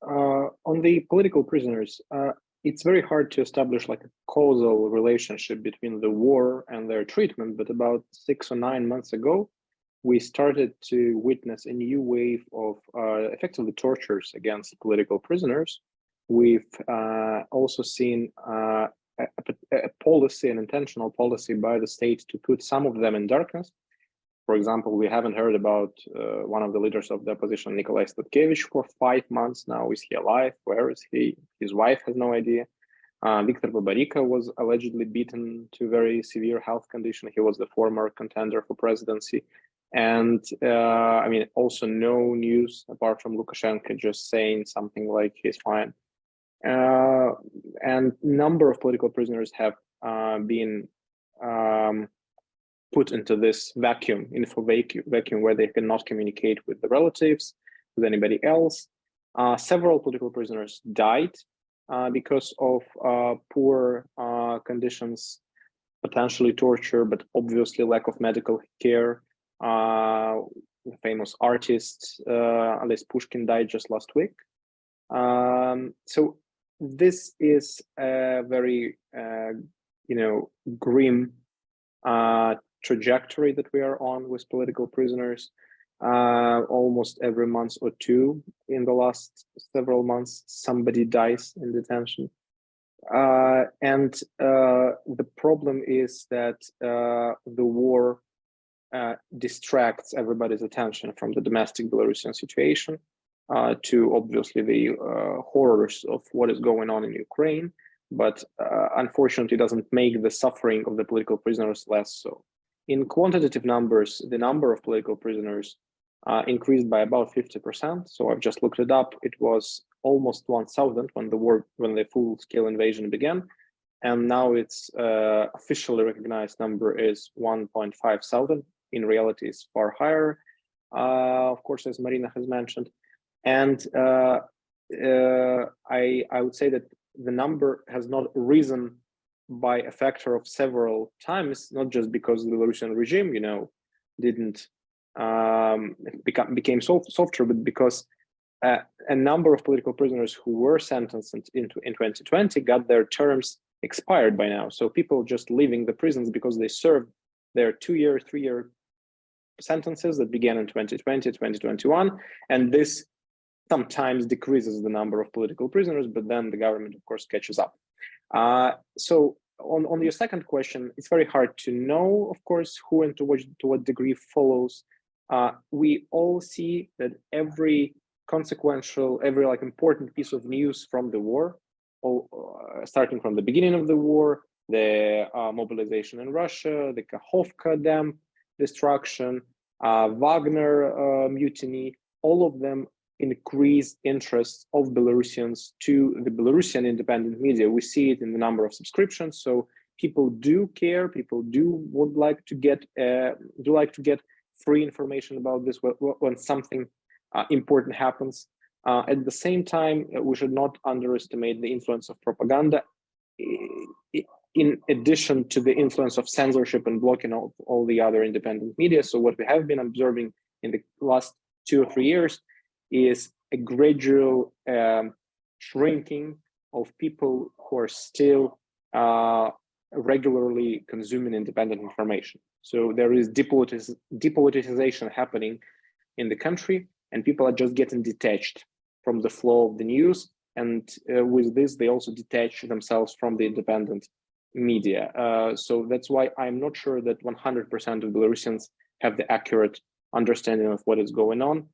On the political prisoners, it's very hard to establish like a causal relationship between the war and their treatment, but about 6 or 9 months ago, we started to witness a new wave of effectively tortures against political prisoners. We've also seen a policy, an intentional policy by the state to put some of them in darkness. For example, we haven't heard about one of the leaders of the opposition, Nikolai Statkevich, for 5 months now. Is he alive? Where is he? His wife has no idea. Viktor Babarika was allegedly beaten to very severe health condition. He was the former contender for presidency. And I mean, also no news apart from Lukashenko just saying something like he's fine. And number of political prisoners have been put into this vacuum, vacuum where they cannot communicate with the relatives, with anybody else. Several political prisoners died because of poor conditions, potentially torture, but obviously lack of medical care. Famous artist Ales Pushkin died just last week. So this is a very grim trajectory that we are on with political prisoners. Almost every month or two in the last several months, somebody dies in detention. And the problem is that the war distracts everybody's attention from the domestic Belarusian situation to obviously the horrors of what is going on in Ukraine, but unfortunately doesn't make the suffering of the political prisoners less so. In quantitative numbers, the number of political prisoners increased by about 50%. So I've just looked it up. It was almost 1,000 when the full-scale invasion began, and now its officially recognized number is 1,500. In reality, it's far higher, of course, as Marina has mentioned. And I would say that the number has not risen by a factor of several times, not just because the Belarusian regime, didn't became softer, but because a number of political prisoners who were sentenced in 2020 got their terms expired by now. So people just leaving the prisons because they served their 2-year, 3-year sentences that began in 2020, 2021, and this sometimes decreases the number of political prisoners, but then the government, of course, catches up. So on your second question, it's very hard to know, of course, who and to what degree follows. We all see that every important piece of news from the war, starting from the beginning of the war, the mobilization in Russia, the Kakhovka Dam destruction, Wagner mutiny, all of them increase interest of Belarusians to the Belarusian independent media. We see it in the number of subscriptions. So people do care. People would like to get free information about this when something important happens. At the same time, we should not underestimate the influence of propaganda, in addition to the influence of censorship and blocking all the other independent media. So what we have been observing in the last 2 or 3 years is a gradual shrinking of people who are still regularly consuming independent information. So there is depoliticization happening in the country, and people are just getting detached from the flow of the news. And with this, they also detach themselves from the independent media. So that's why I'm not sure that 100% of Belarusians have the accurate understanding of what is going on,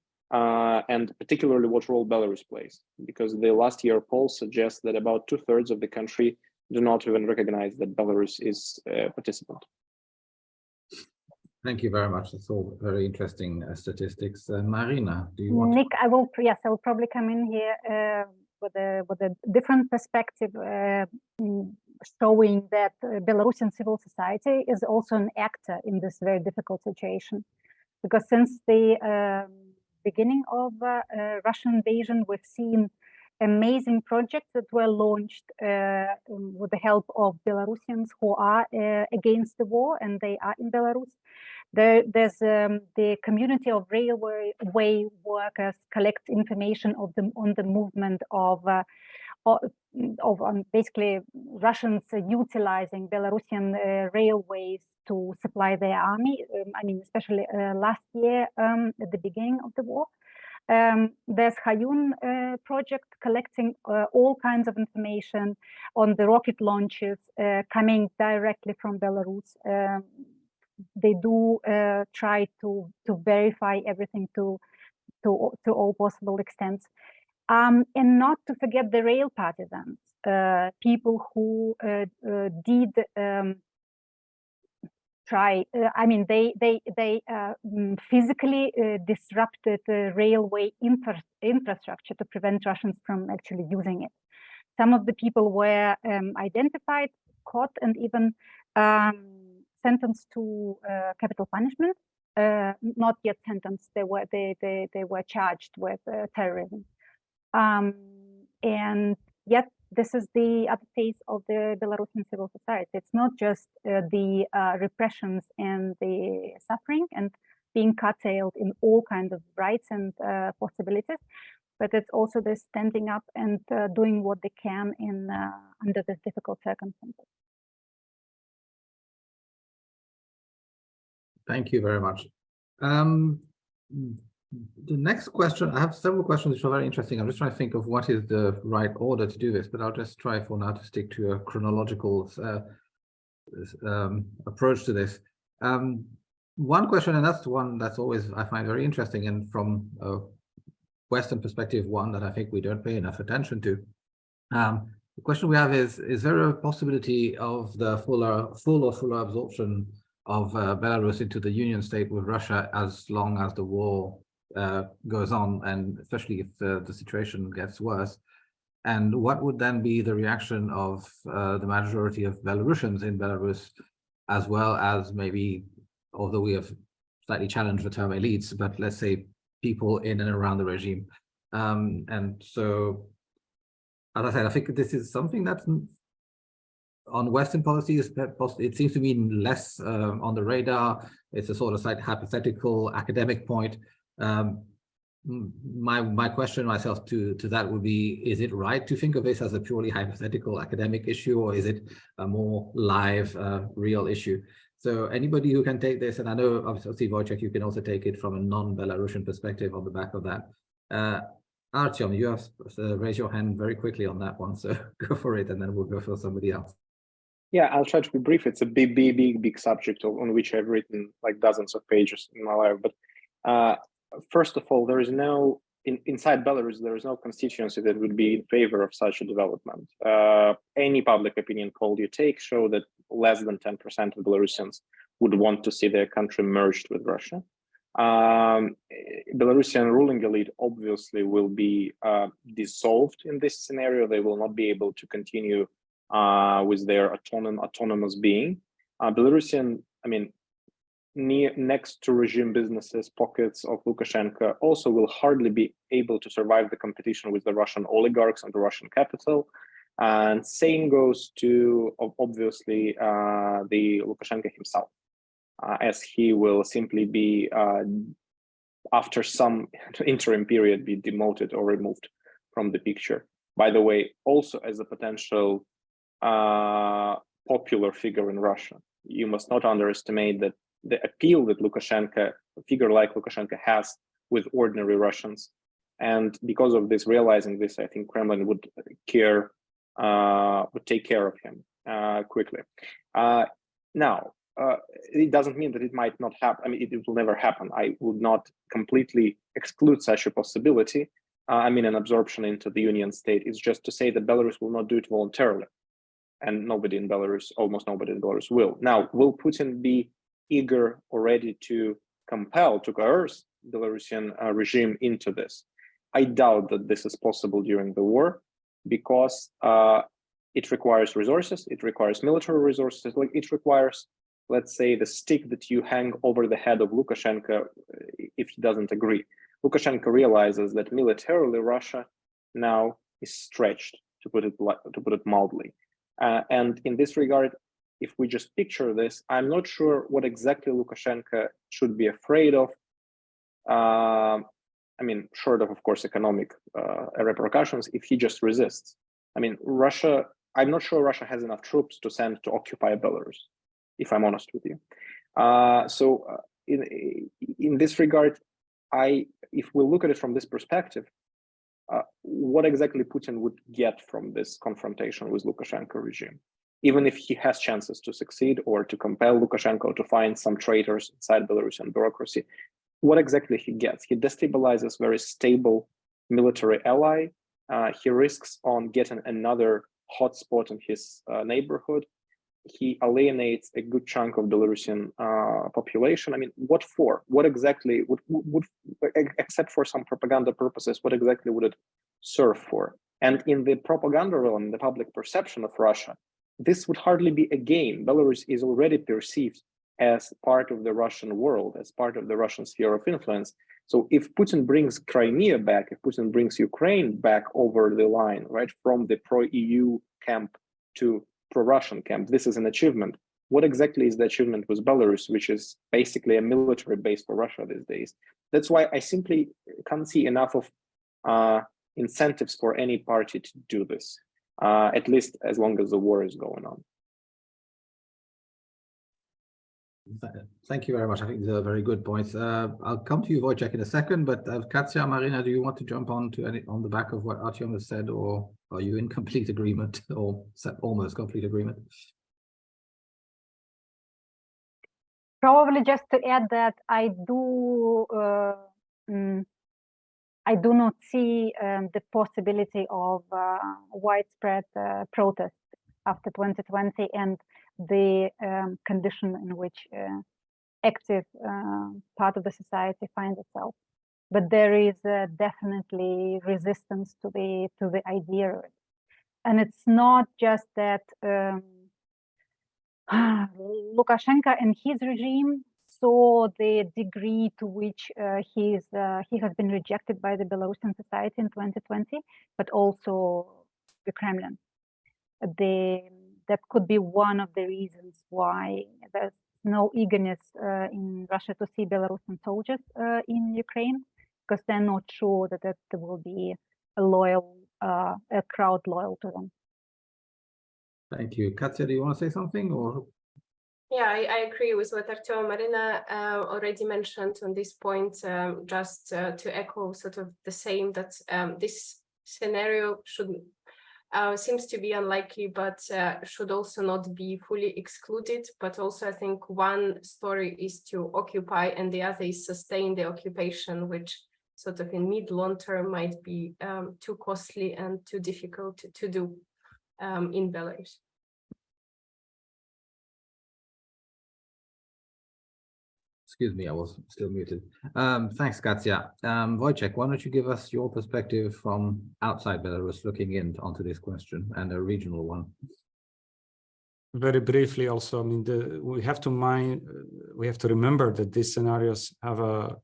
and particularly what role Belarus plays, because the last year poll suggests that about 2/3 of the country do not even recognize that Belarus is a participant. Thank you very much. That's all very interesting statistics. Marina, do you want Nick, I will probably come in here with a different perspective, showing that Belarusian civil society is also an actor in this very difficult situation. Because since the beginning of Russian invasion, we've seen amazing projects that were launched with the help of Belarusians who are against the war, and they are in Belarus. There's the community of railway workers collect information on the movement of basically Russians utilizing Belarusian railways to supply their army. I mean, especially last year at the beginning of the war. There's Hayun project collecting all kinds of information on the rocket launches coming directly from Belarus. They do try to verify everything to all possible extents. And not to forget the rail partisans, people who did try. I mean, they physically disrupted the railway infrastructure to prevent Russians from actually using it. Some of the people were identified, caught, and even sentenced to capital punishment. Not yet sentenced. They were charged with terrorism. And yet, this is the other face of the Belarusian civil society. It's not just the repressions and the suffering and being curtailed in all kinds of rights and possibilities, but it's also the standing up and doing what they can under these difficult circumstances. Thank you very much. The next question, I have several questions which are very interesting. I'm just trying to think of what is the right order to do this, but I'll just try for now to stick to a chronological approach to this. One question, and that's one that's always I find very interesting, and from a Western perspective, one that I think we don't pay enough attention to. The question we have is there a possibility of the full or fuller absorption of Belarus into the Union state with Russia as long as the war goes on, and especially if the situation gets worse? And what would then be the reaction of the majority of Belarusians in Belarus, as well as maybe, although we have slightly challenged the term elites, but let's say people in and around the regime. And so, as I said, I think this is something that's on Western policies, it seems to be less on the radar. It's a sort of like hypothetical academic point. My question myself to that would be, is it right to think of this as a purely hypothetical academic issue, or is it a more live, real issue? So anybody who can take this, and I know obviously Wojciech, you can also take it from a non-Belarusian perspective on the back of that. Artyom, you have raised your hand very quickly on that one, so go for it, and then we'll go for somebody else. Yeah, I'll try to be brief. It's a big subject on which I've written like dozens of pages in my life. But first of all, there is no, inside Belarus, there is no constituency that would be in favor of such a development. Any public opinion poll you take show that less than 10% of Belarusians would want to see their country merged with Russia. Belarusian ruling elite obviously will be dissolved in this scenario. They will not be able to continue with their autonomous being. Belarusian, I mean, next to regime businesses, pockets of Lukashenka also will hardly be able to survive the competition with the Russian oligarchs and the Russian capital. And same goes to obviously the Lukashenko himself, as he will simply be, after some interim period, be demoted or removed from the picture. By the way, also as a potential popular figure in Russia. You must not underestimate that the appeal that Lukashenka, a figure like Lukashenka, has with ordinary Russians. And because of this, realizing this, I think Kremlin would take care of him quickly. Now, it doesn't mean that it might not happen. I mean, it will never happen. I would not completely exclude such a possibility. I mean, an absorption into the Union state is just to say that Belarus will not do it voluntarily. And nobody in Belarus, almost nobody in Belarus will. Now, will Putin be eager or ready to coerce Belarusian regime into this? I doubt that this is possible during the war, because it requires resources, it requires military resources, like it requires, let's say, the stick that you hang over the head of Lukashenko if he doesn't agree. Lukashenko realizes that militarily Russia now is stretched, to put it mildly. And in this regard, if we just picture this, I'm not sure what exactly Lukashenko should be afraid of. I mean, short of course, economic repercussions, if he just resists. I mean, Russia, I'm not sure Russia has enough troops to send to occupy Belarus, if I'm honest with you. In this regard, if we look at it from this perspective, what exactly Putin would get from this confrontation with Lukashenko regime, even if he has chances to succeed or to compel Lukashenko to find some traitors inside Belarusian bureaucracy, what exactly he gets? He destabilizes very stable military ally. He risks on getting another hotspot in his neighborhood. He alienates a good chunk of Belarusian population. I mean, what for? What exactly would, except for some propaganda purposes, what exactly would it serve for? And in the propaganda realm, the public perception of Russia, this would hardly be a gain. Belarus is already perceived as part of the Russian world, as part of the Russian sphere of influence. So if Putin brings Crimea back, if Putin brings Ukraine back over the line, right, from the pro-EU camp to pro-Russian camp, this is an achievement. What exactly is the achievement with Belarus, which is basically a military base for Russia these days? That's why I simply can't see enough of incentives for any party to do this, at least as long as the war is going on. Thank you very much. I think these are very good points. I'll come to you, Wojciech, in a second, but Katya, Marina, do you want to jump on the back of what Artyom has said, or are you in complete agreement, or almost complete agreement? Probably just to add that I do not see the possibility of widespread protest after 2020 and the condition in which active part of the society finds itself. But there is definitely resistance to the idea of it. And it's not just that Lukashenko and his regime saw the degree to which he has been rejected by the Belarusian society in 2020, but also the Kremlin. That could be one of the reasons why there's no eagerness in Russia to see Belarusian soldiers in Ukraine, because they're not sure that there will be a crowd loyal to them. Thank you. Katya, do you want to say something? Or yeah, I agree with what Artyom and Marina already mentioned on this point. Just to echo sort of the same, that this scenario seems to be unlikely, but should also not be fully excluded. But also, I think one story is to occupy, and the other is sustain the occupation, which sort of in mid-long term might be too costly and too difficult to do in Belarus. excuse me, I was still muted. Thanks, Katya. Wojciech, why don't you give us your perspective from outside Belarus, looking onto this question, and a regional one? Very briefly, also, I mean, we have to remember that these scenarios have a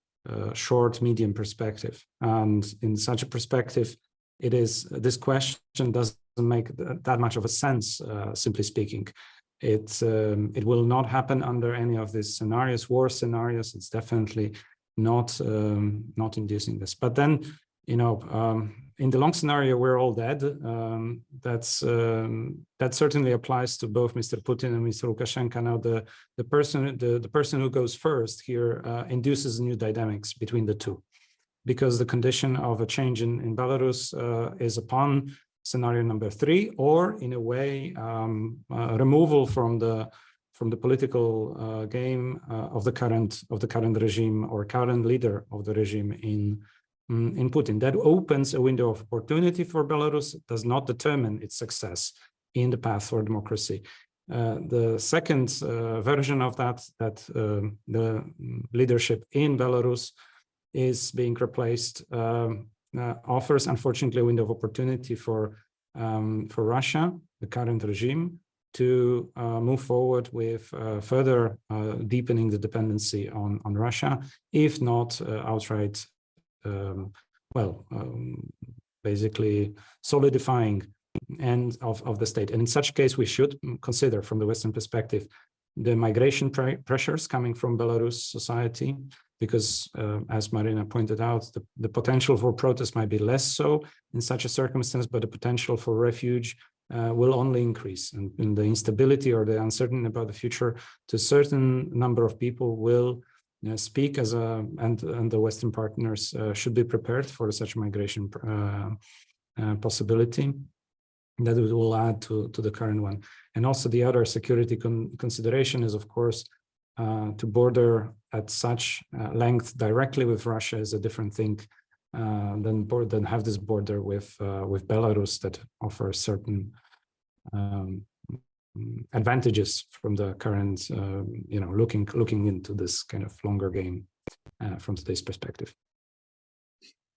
short, medium perspective, and in such a perspective, this question doesn't make that much of a sense. Simply speaking, it will not happen under any of these scenarios, war scenarios. It's definitely not inducing this. But then, you know, in the long scenario, we're all dead. That certainly applies to both Mr. Putin and Mr. Lukashenko. Now, the person who goes first here induces new dynamics between the two, because the condition of a change in Belarus is upon scenario number 3, or in a way removal from the political game of the current regime or current leader of the regime in Putin. That opens a window of opportunity for Belarus, does not determine its success in the path for democracy. The second version of that the leadership in Belarus is being replaced, offers, unfortunately, a window of opportunity for Russia, the current regime, to move forward with further deepening the dependency on Russia, if not outright, basically solidifying end of the state. And in such case, we should consider, from the Western perspective, the migration pressures coming from Belarus society, because as Marina pointed out, the potential for protest might be less so in such a circumstance, but the potential for refuge will only increase, and the instability or the uncertainty about the future to a certain number of people will speak as and the Western partners should be prepared for such migration possibility that it will add to the current one. And also the other security consideration is, of course, to border at such length directly with Russia is a different thing than have this border with Belarus that offers certain advantages from the current, looking into this kind of longer game from today's perspective.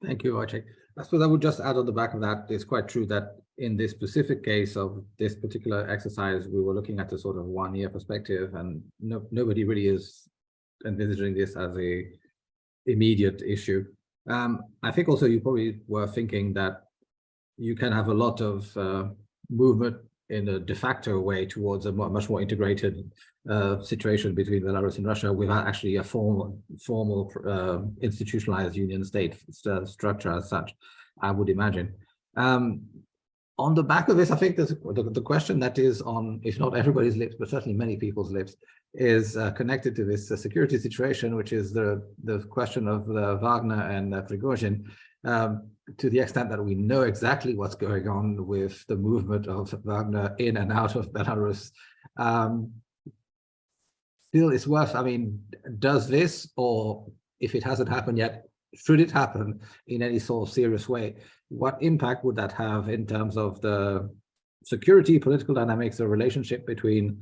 Thank you, Wojciech. I suppose I would just add on the back of that, it's quite true that in this specific case of this particular exercise, we were looking at a sort of 1-year perspective, and nobody really is envisaging this as a immediate issue. I think also you probably were thinking that you can have a lot of movement in a de facto way towards a much more integrated situation between Belarus and Russia without actually a formal institutionalized union state structure as such, I would imagine. On the back of this, I think there's the question that is on, if not everybody's lips, but certainly many people's lips, is connected to this security situation, which is the question of Wagner and Prigozhin, to the extent that we know exactly what's going on with the movement of Wagner in and out of Belarus. Still, it's worth, I mean, does this, or if it hasn't happened yet, should it happen in any sort of serious way, what impact would that have in terms of the security, political dynamics, the relationship between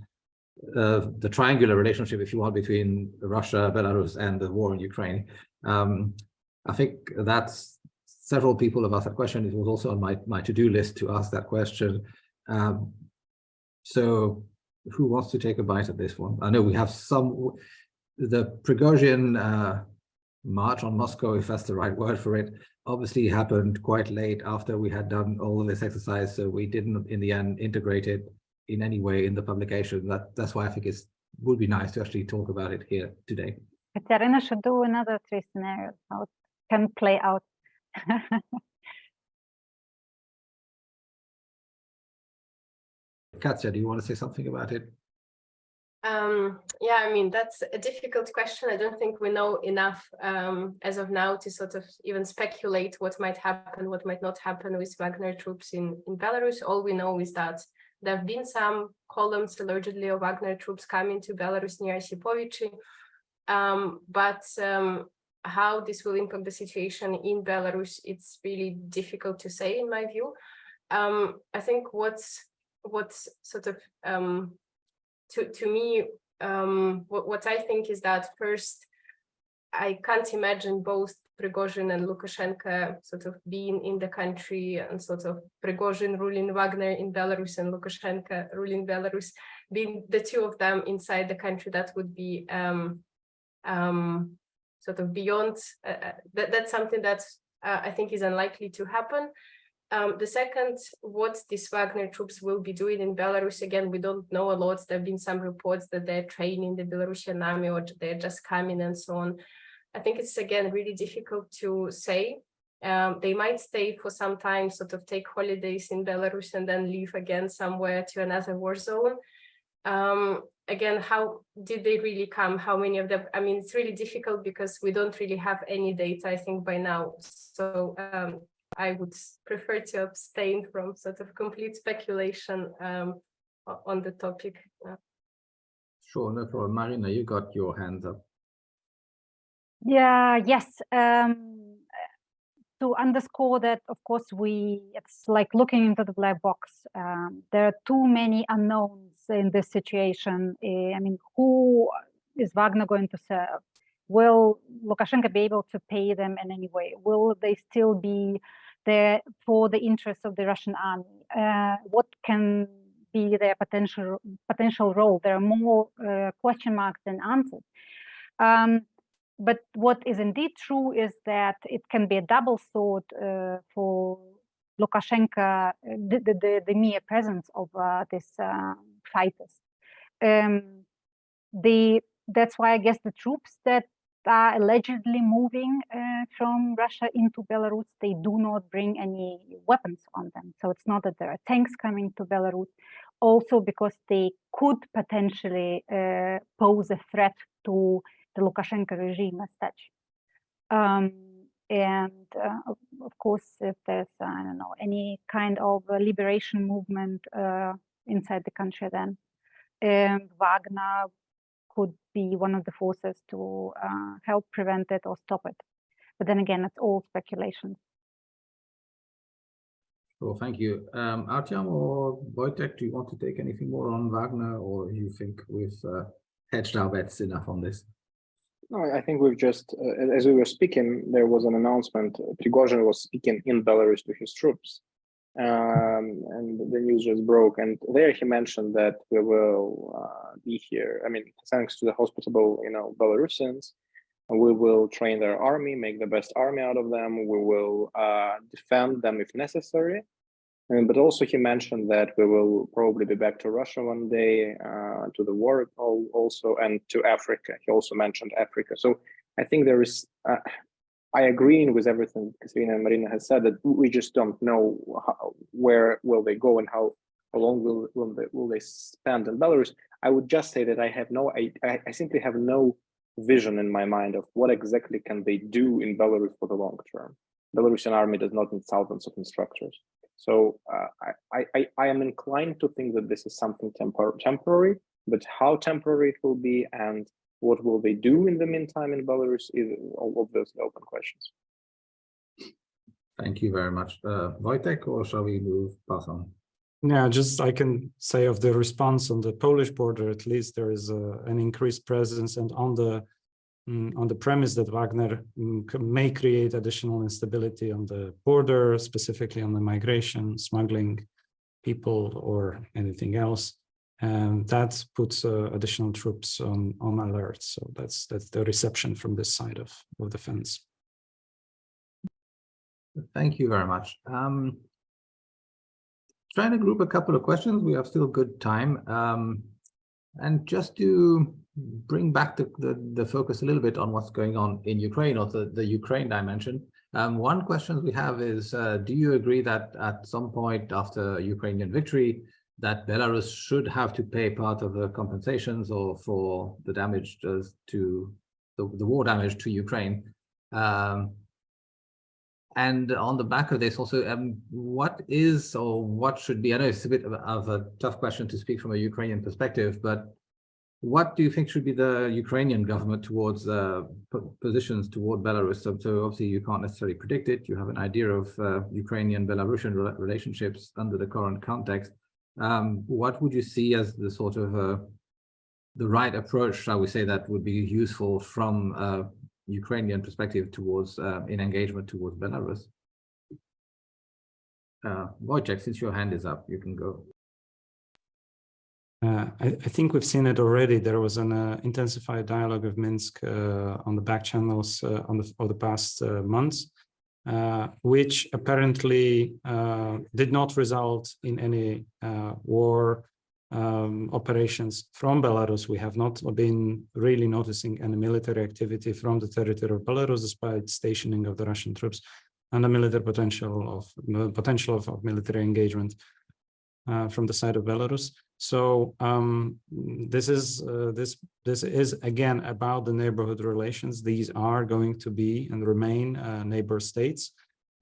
the triangular relationship, if you want, between Russia, Belarus, and the war in Ukraine? I think that's several people have asked that question. It was also on my to-do list to ask that question. So who wants to take a bite at this one? I know we have the Prigozhin march on Moscow, if that's the right word for it, obviously happened quite late after we had done all of this exercise, so we didn't in the end integrate it in any way in the publication. That's why I think it would be nice to actually talk about it here today. Katerina should do another 3 scenarios, how it can play out. Katja, do you want to say something about it? Yeah, I mean, that's a difficult question. I don't think we know enough as of now to sort of even speculate what might happen, what might not happen with Wagner troops in Belarus. All we know is that there have been some columns allegedly of Wagner troops coming to Belarus near Sipovichi. But how this will impact the situation in Belarus, it's really difficult to say, in my view. I think what's sort of to me, what I think is that first, I can't imagine both Prigozhin and Lukashenko sort of being in the country and sort of Prigozhin ruling Wagner in Belarus and Lukashenko ruling Belarus, being the two of them inside the country. That would be sort of beyond, that's something that I think is unlikely to happen. The second, what these Wagner troops will be doing in Belarus, again, we don't know a lot. There have been some reports that they're training the Belarusian army or they're just coming and so on. I think it's, again, really difficult to say. They might stay for some time, sort of take holidays in Belarus and then leave again somewhere to another war zone. Again, how did they really come? How many of them? I mean, it's really difficult because we don't really have any data, I think, by now. So I would prefer to abstain from sort of complete speculation on the topic. Sure, no problem. Marina, you got your hands up. Yeah, yes. To underscore that, of course, it's like looking into the black box. There are too many unknowns in this situation. I mean, who is Wagner going to serve? Will Lukashenko be able to pay them in any way? Will they still be there for the interests of the Russian army? What can be their potential role? There are more question marks than answers. But what is indeed true is that it can be a double sword for Lukashenko, the mere presence of these fighters. That's why I guess the troops that are allegedly moving from Russia into Belarus, they do not bring any weapons on them. So it's not that there are tanks coming to Belarus, also because they could potentially pose a threat to the Lukashenko regime as such. And of course, if there's, I don't know, any kind of liberation movement inside the country, then Wagner could be one of the forces to help prevent it or stop it. But then again, it's all speculation. Well, thank you. Artyom or Wojtek, do you want to take anything more on Wagner, or you think we've hedged our bets enough on this? No, I think we've just, as we were speaking, there was an announcement. Prigozhin was speaking in Belarus to his troops, and the news just broke. And there he mentioned that we will be here. I mean, thanks to the hospitable, Belarusians, and we will train their army, make the best army out of them. We will defend them if necessary. But also he mentioned that we will probably be back to Russia one day, to the war also, and to Africa. He also mentioned Africa. So I think there is, I agree with everything Katerina and Marina has said, that we just don't know where will they go and how long will they spend in Belarus. I would just say that I simply have no vision in my mind of what exactly can they do in Belarus for the long term. Belarusian army does not need thousands of instructors. So I am inclined to think that this is something temporary, but how temporary it will be and what will they do in the meantime in Belarus is all of those open questions. Thank you very much. Wojtek, or shall we pass on? Yeah, just I can say of the response on the Polish border, at least there is an increased presence, and on the premise that Wagner may create additional instability on the border, specifically on the migration, smuggling people or anything else. And that puts additional troops on alert. So that's the reception from this side of the fence. Thank you very much. Trying to group a couple of questions. We have still good time. And just to bring back the focus a little bit on what's going on in Ukraine, or the Ukraine dimension. One question we have is, do you agree that at some point after Ukrainian victory, that Belarus should have to pay part of the compensations or for the damage to the war damage to Ukraine? And on the back of this also, what is or what should be, I know it's a bit of a tough question to speak from a Ukrainian perspective, but what do you think should be the Ukrainian government towards positions toward Belarus? So obviously you can't necessarily predict it. You have an idea of Ukrainian-Belarusian relationships under the current context. What would you see as the sort of the right approach, shall we say, that would be useful from a Ukrainian perspective towards in engagement towards Belarus? Wojciech, since your hand is up, you can go. I think we've seen it already. There was an intensified dialogue of Minsk on the back channels over the past months, which apparently did not result in any war operations from Belarus. We have not been really noticing any military activity from the territory of Belarus, despite stationing of the Russian troops and the military potential of military engagement from the side of Belarus. So this is again about the neighborhood relations. These are going to be and remain neighbor states,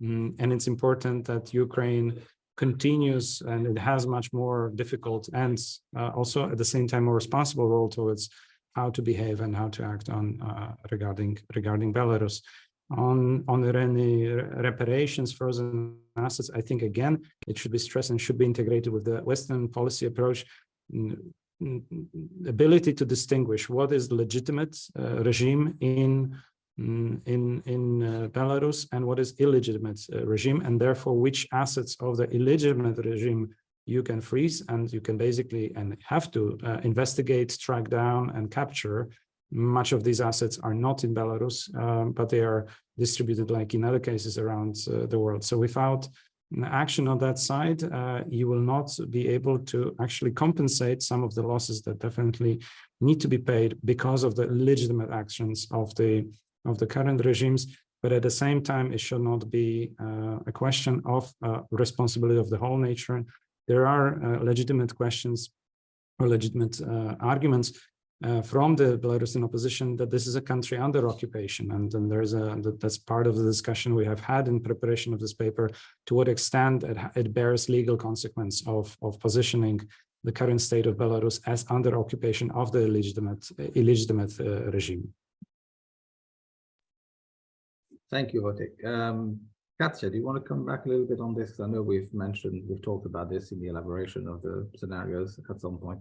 and it's important that Ukraine continues, and it has much more difficult and also at the same time more responsible role towards how to behave and how to act on regarding Belarus. On any reparations, frozen assets, I think again it should be stressed and should be integrated with the Western policy approach. Ability to distinguish what is legitimate regime in Belarus and what is illegitimate regime, and therefore which assets of the illegitimate regime you can freeze and you can basically and have to investigate, track down, and capture. Much of these assets are not in Belarus, but they are distributed like in other cases around the world. So without action on that side, you will not be able to actually compensate some of the losses that definitely need to be paid because of the legitimate actions of the current regimes. But at the same time, it should not be a question of responsibility of the whole nation. There are legitimate questions or legitimate arguments from the Belarusian opposition that this is a country under occupation, and that's part of the discussion we have had in preparation of this paper, to what extent it bears legal consequence of positioning the current state of Belarus as under occupation of the illegitimate regime. Thank you, Wojciech. Katja, do you want to come back a little bit on this? I know we've talked about this in the elaboration of the scenarios at some point.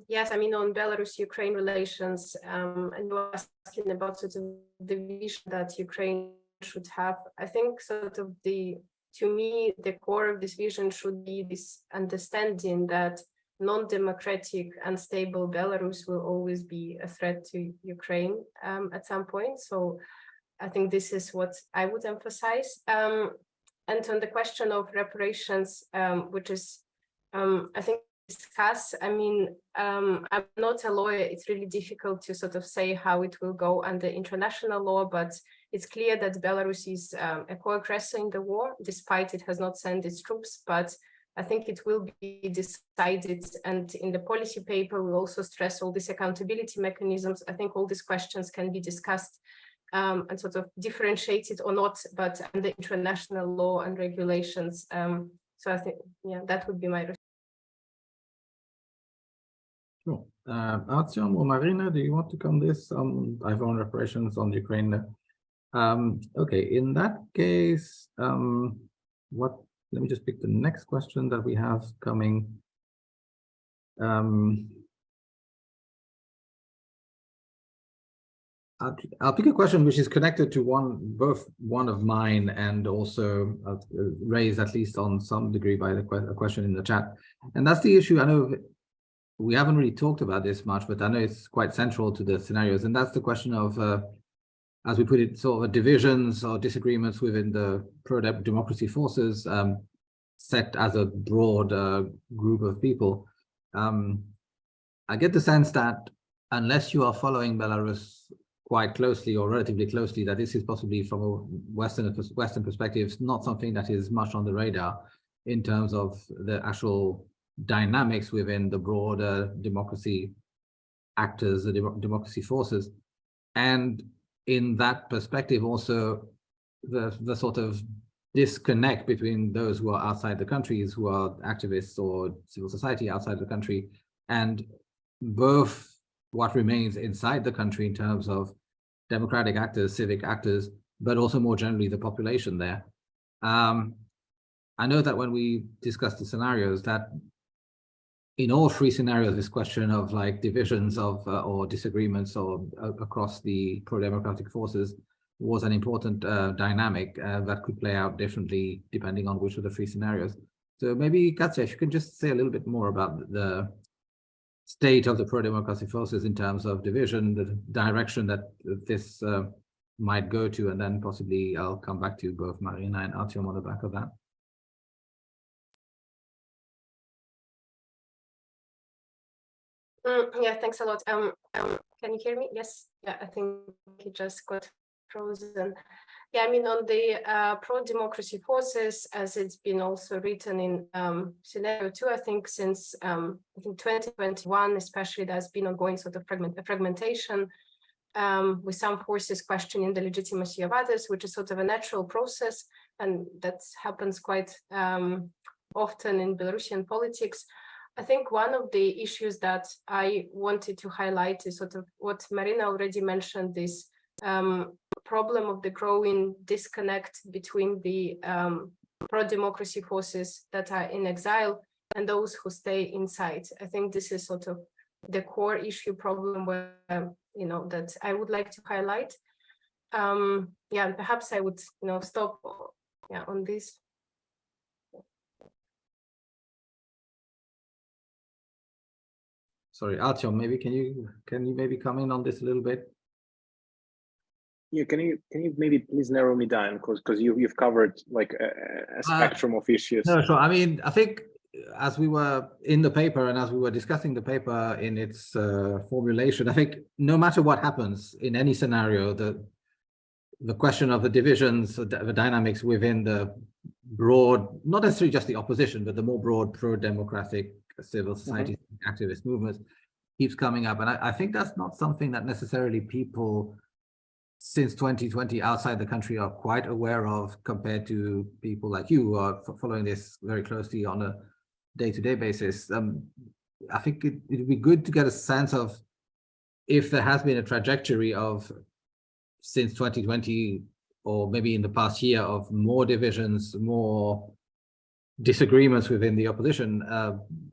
Yes, I mean, on Belarus-Ukraine relations, and you're asking about sort of the vision that Ukraine should have. I think sort of to me, the core of this vision should be this understanding that non-democratic, unstable Belarus will always be a threat to Ukraine at some point. So I think this is what I would emphasize. And on the question of reparations, which is, I think discuss. I mean, I'm not a lawyer. It's really difficult to sort of say how it will go under international law, but it's clear that Belarus is a co-aggressor in the war, despite it has not sent its troops. But I think it will be decided. And in the policy paper, we also stress all these accountability mechanisms. I think all these questions can be discussed and sort of differentiated or not, but under international law and regulations. So I think, yeah, that would be my response. Sure. Artyom or Marina, do you want to come this on iPhone reparations on Ukraine? Okay, in that case, let me just pick the next question that we have coming. I'll pick a question which is connected to both one of mine and also raised at least on some degree by a question in the chat. And that's the issue. I know we haven't really talked about this much, but I know it's quite central to the scenarios. And that's the question of, as we put it, sort of divisions or disagreements within the pro-democracy forces set as a broad group of people. I get the sense that unless you are following Belarus quite closely or relatively closely, that this is possibly from a Western perspective, not something that is much on the radar in terms of the actual dynamics within the broader democracy actors, the democracy forces. And in that perspective, also the sort of disconnect between those who are outside the countries, who are activists or civil society outside the country, and both what remains inside the country in terms of democratic actors, civic actors, but also more generally the population there. I know that when we discuss the scenarios, that in all three scenarios, this question of like divisions of or disagreements or across the pro-democratic forces was an important dynamic that could play out differently depending on which of the three scenarios. So maybe Katya, if you can just say a little bit more about the state of the pro-democracy forces in terms of division, the direction that this might go to, and then possibly I'll come back to both Marina and Artyom on the back of that. Yeah, thanks a lot. Can you hear me? Yes. Yeah, I think it just got frozen. Yeah, I mean, on the pro-democracy forces, as it's been also written in scenario 2, I think since I think 2021, especially, there's been ongoing sort of fragmentation with some forces questioning the legitimacy of others, which is sort of a natural process, and that happens quite often in Belarusian politics. I think one of the issues that I wanted to highlight is sort of what Marina already mentioned, this problem of the growing disconnect between the pro-democracy forces that are in exile and those who stay inside. I think this is sort of the core issue problem where, you know, that I would like to highlight. Yeah, perhaps I would, you know, stop on this. Sorry, Artyom, maybe can you maybe come in on this a little bit? Yeah, can you maybe please narrow me down, because you've covered like a spectrum of issues. No, sure. I mean, I think as we were in the paper and as we were discussing the paper in its formulation, I think no matter what happens in any scenario, the question of the divisions, the dynamics within the broad, not necessarily just the opposition, but the more broad pro-democratic civil society activist movements keeps coming up. And I think that's not something that necessarily people since 2020 outside the country are quite aware of compared to people like you who are following this very closely on a day-to-day basis. I think it'd be good to get a sense of if there has been a trajectory of since 2020 or maybe in the past year of more divisions, more disagreements within the opposition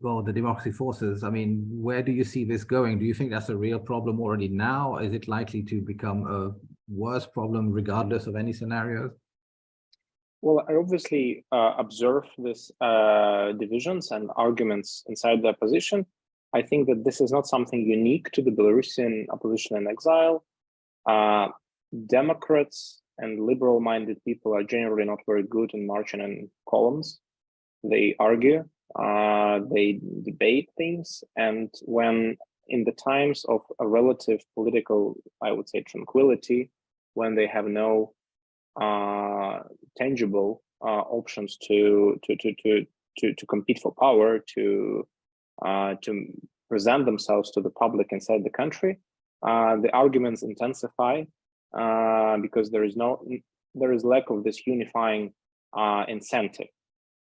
or the democracy forces. I mean, where do you see this going? Do you think that's a real problem already now? Is it likely to become a worse problem regardless of any scenarios? Well, I obviously observe these divisions and arguments inside the opposition. I think that this is not something unique to the Belarusian opposition in exile. Democrats and liberal-minded people are generally not very good in marching in columns. They argue they debate things, and when in the times of a relative political, I would say, tranquility, when they have no tangible options to compete for power, to present themselves to the public inside the country, the arguments intensify because there is lack of this unifying incentive.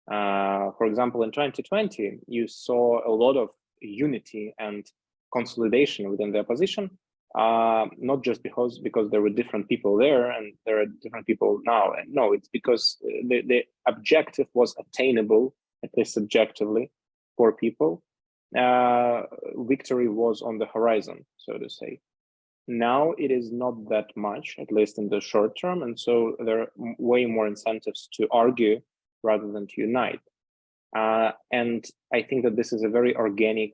For example, in 2020, you saw a lot of unity and consolidation within the opposition, not just because there were different people there and there are different people now. And no, it's because the objective was attainable, at least subjectively, for people. Victory was on the horizon, so to say. Now it is not that much, at least in the short term, and so there are way more incentives to argue rather than to unite. And I think that this is a very organic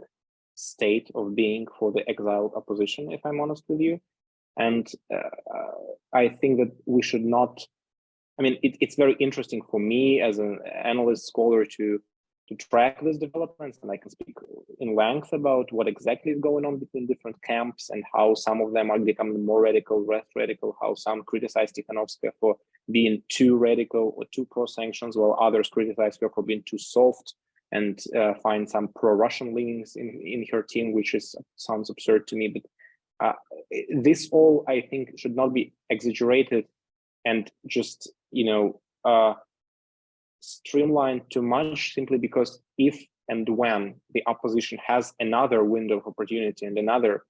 state of being for the exiled opposition, if I'm honest with you. And I think that we should not, I mean, it's very interesting for me as an analyst scholar to track these developments, and I can speak in length about what exactly is going on between different camps and how some of them are becoming more radical, less radical, how some criticize Tikhanovskaya for being too radical or too pro-sanctions, while others criticize her for being too soft and find some pro-Russian leanings in her team, which sounds absurd to me. But this all, I think, should not be exaggerated and just, streamlined too much, simply because if and when the opposition has another window of opportunity and another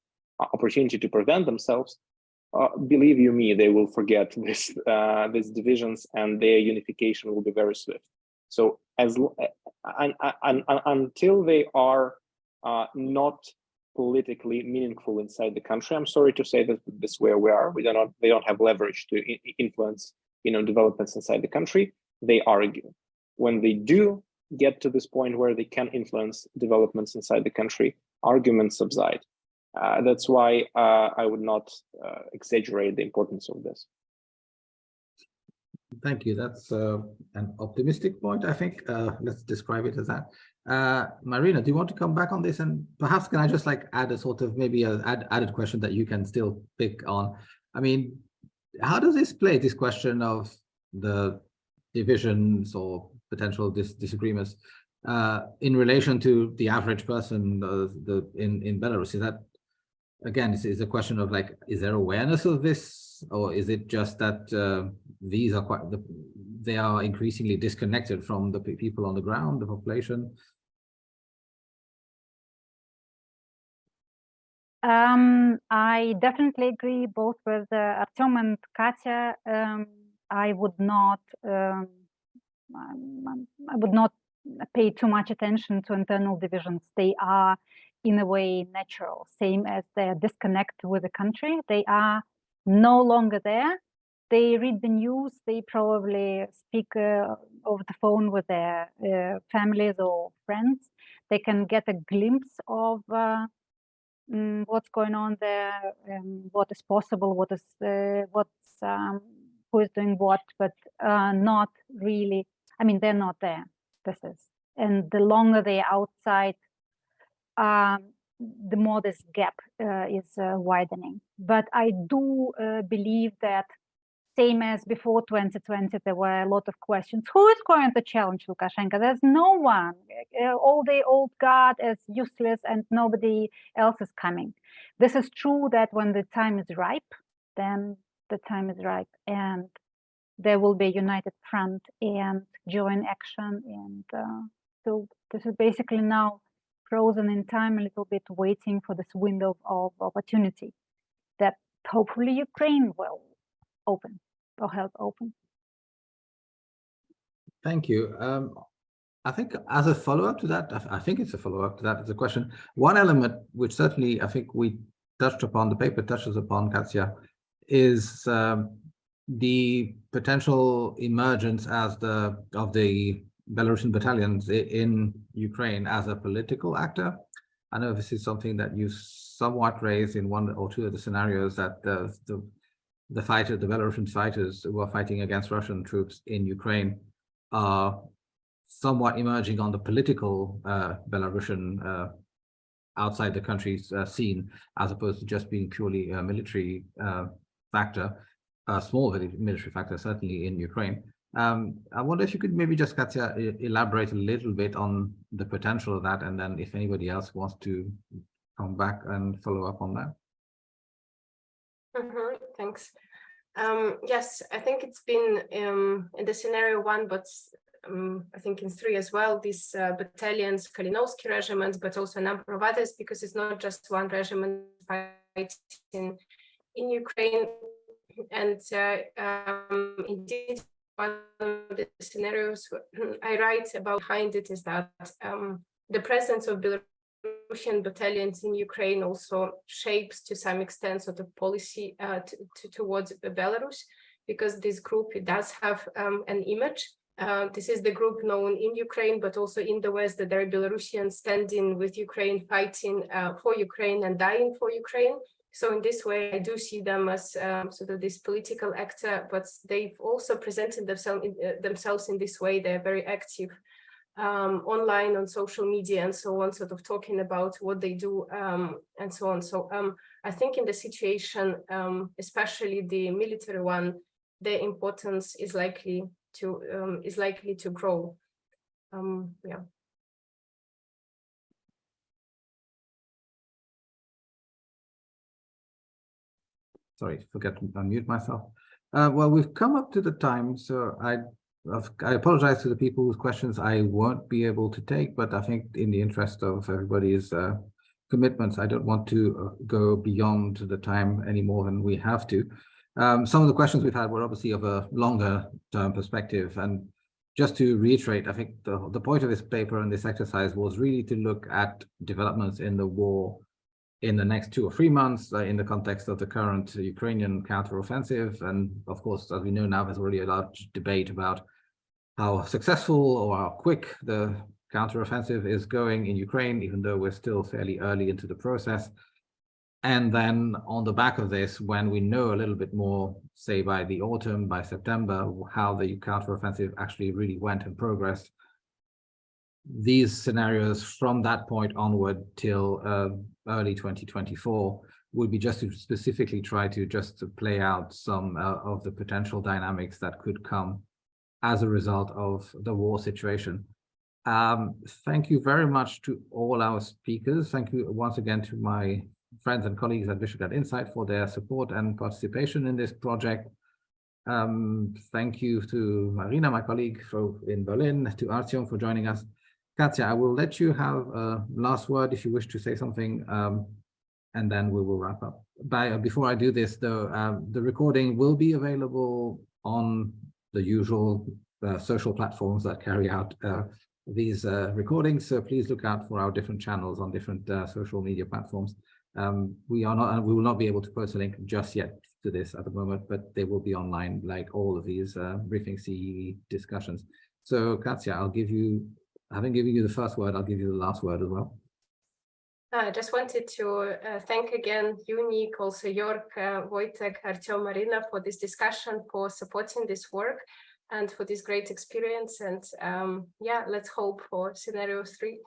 opportunity to prevent themselves, believe you me, they will forget these divisions and their unification will be very swift. So until they are not politically meaningful inside the country, I'm sorry to say that this is where we are. They don't have leverage to influence, developments inside the country. They argue. When they do get to this point where they can influence developments inside the country, arguments subside. That's why I would not exaggerate the importance of this. Thank you. That's an optimistic point, I think. Let's describe it as that. Marina, do you want to come back on this? And perhaps can I just add a sort of maybe an added question that you can still pick on? I mean, how does this play, this question of the divisions or potential disagreements in relation to the average person in Belarus? Is that, again, is a question of is there awareness of this, or is it just that these are they are increasingly disconnected from the people on the ground, the population? I definitely agree both with Artyom and Katya. I would not pay too much attention to internal divisions. They are, in a way, natural, same as their disconnect with the country. They are no longer there. They read the news. They probably speak over the phone with their families or friends. They can get a glimpse of what's going on there, what is possible, who is doing what, but not really. I mean, they're not there. And the longer they're outside, the more this gap is widening. But I do believe that, same as before 2020, there were a lot of questions. Who is going to challenge Lukashenko? There's no one. All the old guard is useless and nobody else is coming. This is true that when the time is ripe, then the time is ripe and there will be a united front and joint action. And so this is basically now frozen in time a little bit, waiting for this window of opportunity that hopefully Ukraine will open or help open. Thank you. I think as a follow-up to that, I think it's a follow-up to that, is a question. One element which certainly I think we touched upon, the paper touches upon, Katya, is the potential emergence of the Belarusian battalions in Ukraine as a political actor. I know this is something that you somewhat raised in one or two of the scenarios, that the Belarusian fighters who are fighting against Russian troops in Ukraine are somewhat emerging on the political Belarusian outside the country's scene, as opposed to just being purely a military factor, a small military factor, certainly in Ukraine. I wonder if you could maybe just, Katya, elaborate a little bit on the potential of that, and then if anybody else wants to come back and follow up on that. Thanks. Yes, I think it's been in the scenario 1, but I think in 3 as well, these battalions, Kalinowski regiment, but also a number of others, because it's not just one regiment fighting in Ukraine. And indeed, one of the scenarios I write about behind it is that the presence of Belarusian battalions in Ukraine also shapes to some extent sort of policy towards Belarus, because this group, it does have an image. This is the group known in Ukraine, but also in the West, that there are Belarusians standing with Ukraine, fighting for Ukraine and dying for Ukraine. So in this way, I do see them as sort of this political actor, but they've also presented themselves in this way. They're very active online, on social media and so on, sort of talking about what they do and so on. So I think in the situation, especially the military one, their importance is likely to grow. Yeah. Sorry, forget to unmute myself. Well, we've come up to the time, so I apologize to the people whose questions I won't be able to take, but I think in the interest of everybody's commitments, I don't want to go beyond the time any more than we have to. Some of the questions we've had were obviously of a longer term perspective, and just to reiterate, I think the point of this paper and this exercise was really to look at developments in the war in the next 2 or 3 months in the context of the current Ukrainian counteroffensive. And of course, as we know now, there's already a large debate about how successful or how quick the counteroffensive is going in Ukraine, even though we're still fairly early into the process. And then on the back of this, when we know a little bit more, say by the autumn, by September, how the counteroffensive actually really went and progressed, these scenarios from that point onward till early 2024 would be just to specifically try to play out some of the potential dynamics that could come as a result of the war situation. Thank you very much to all our speakers. Thank you once again to my friends and colleagues at Visegrad Insight for their support and participation in this project. Thank you to Marina, my colleague in Berlin, to Artyom for joining us. Katya, I will let you have a last word if you wish to say something, and then we will wrap up. Before I do this, though, the recording will be available on the usual social platforms that carry out these recordings. So please look out for our different channels on different social media platforms. We will not be able to post a link just yet to this at the moment, but they will be online like all of these briefing CE discussions. So Katya, I'll give you, having given you the first word, I'll give you the last word as well. I just wanted to thank again you, Nick, also Jörg, Wojtek, Artyom, Marina for this discussion, for supporting this work, and for this great experience. And yeah, let's hope for scenario 3.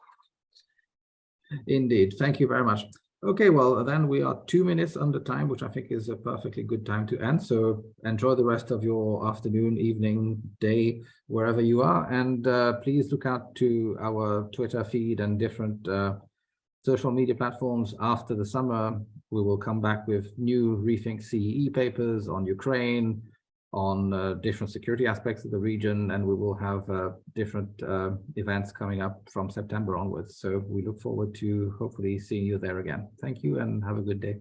Indeed. Thank you very much. Okay, well, then we are 2 minutes under time, which I think is a perfectly good time to end. So enjoy the rest of your afternoon, evening, day, wherever you are. And please look out to our Twitter feed and different social media platforms. After the summer, we will come back with new Rethink CEE papers on Ukraine, on different security aspects of the region, and we will have different events coming up from September onwards. So we look forward to hopefully seeing you there again. Thank you and have a good day.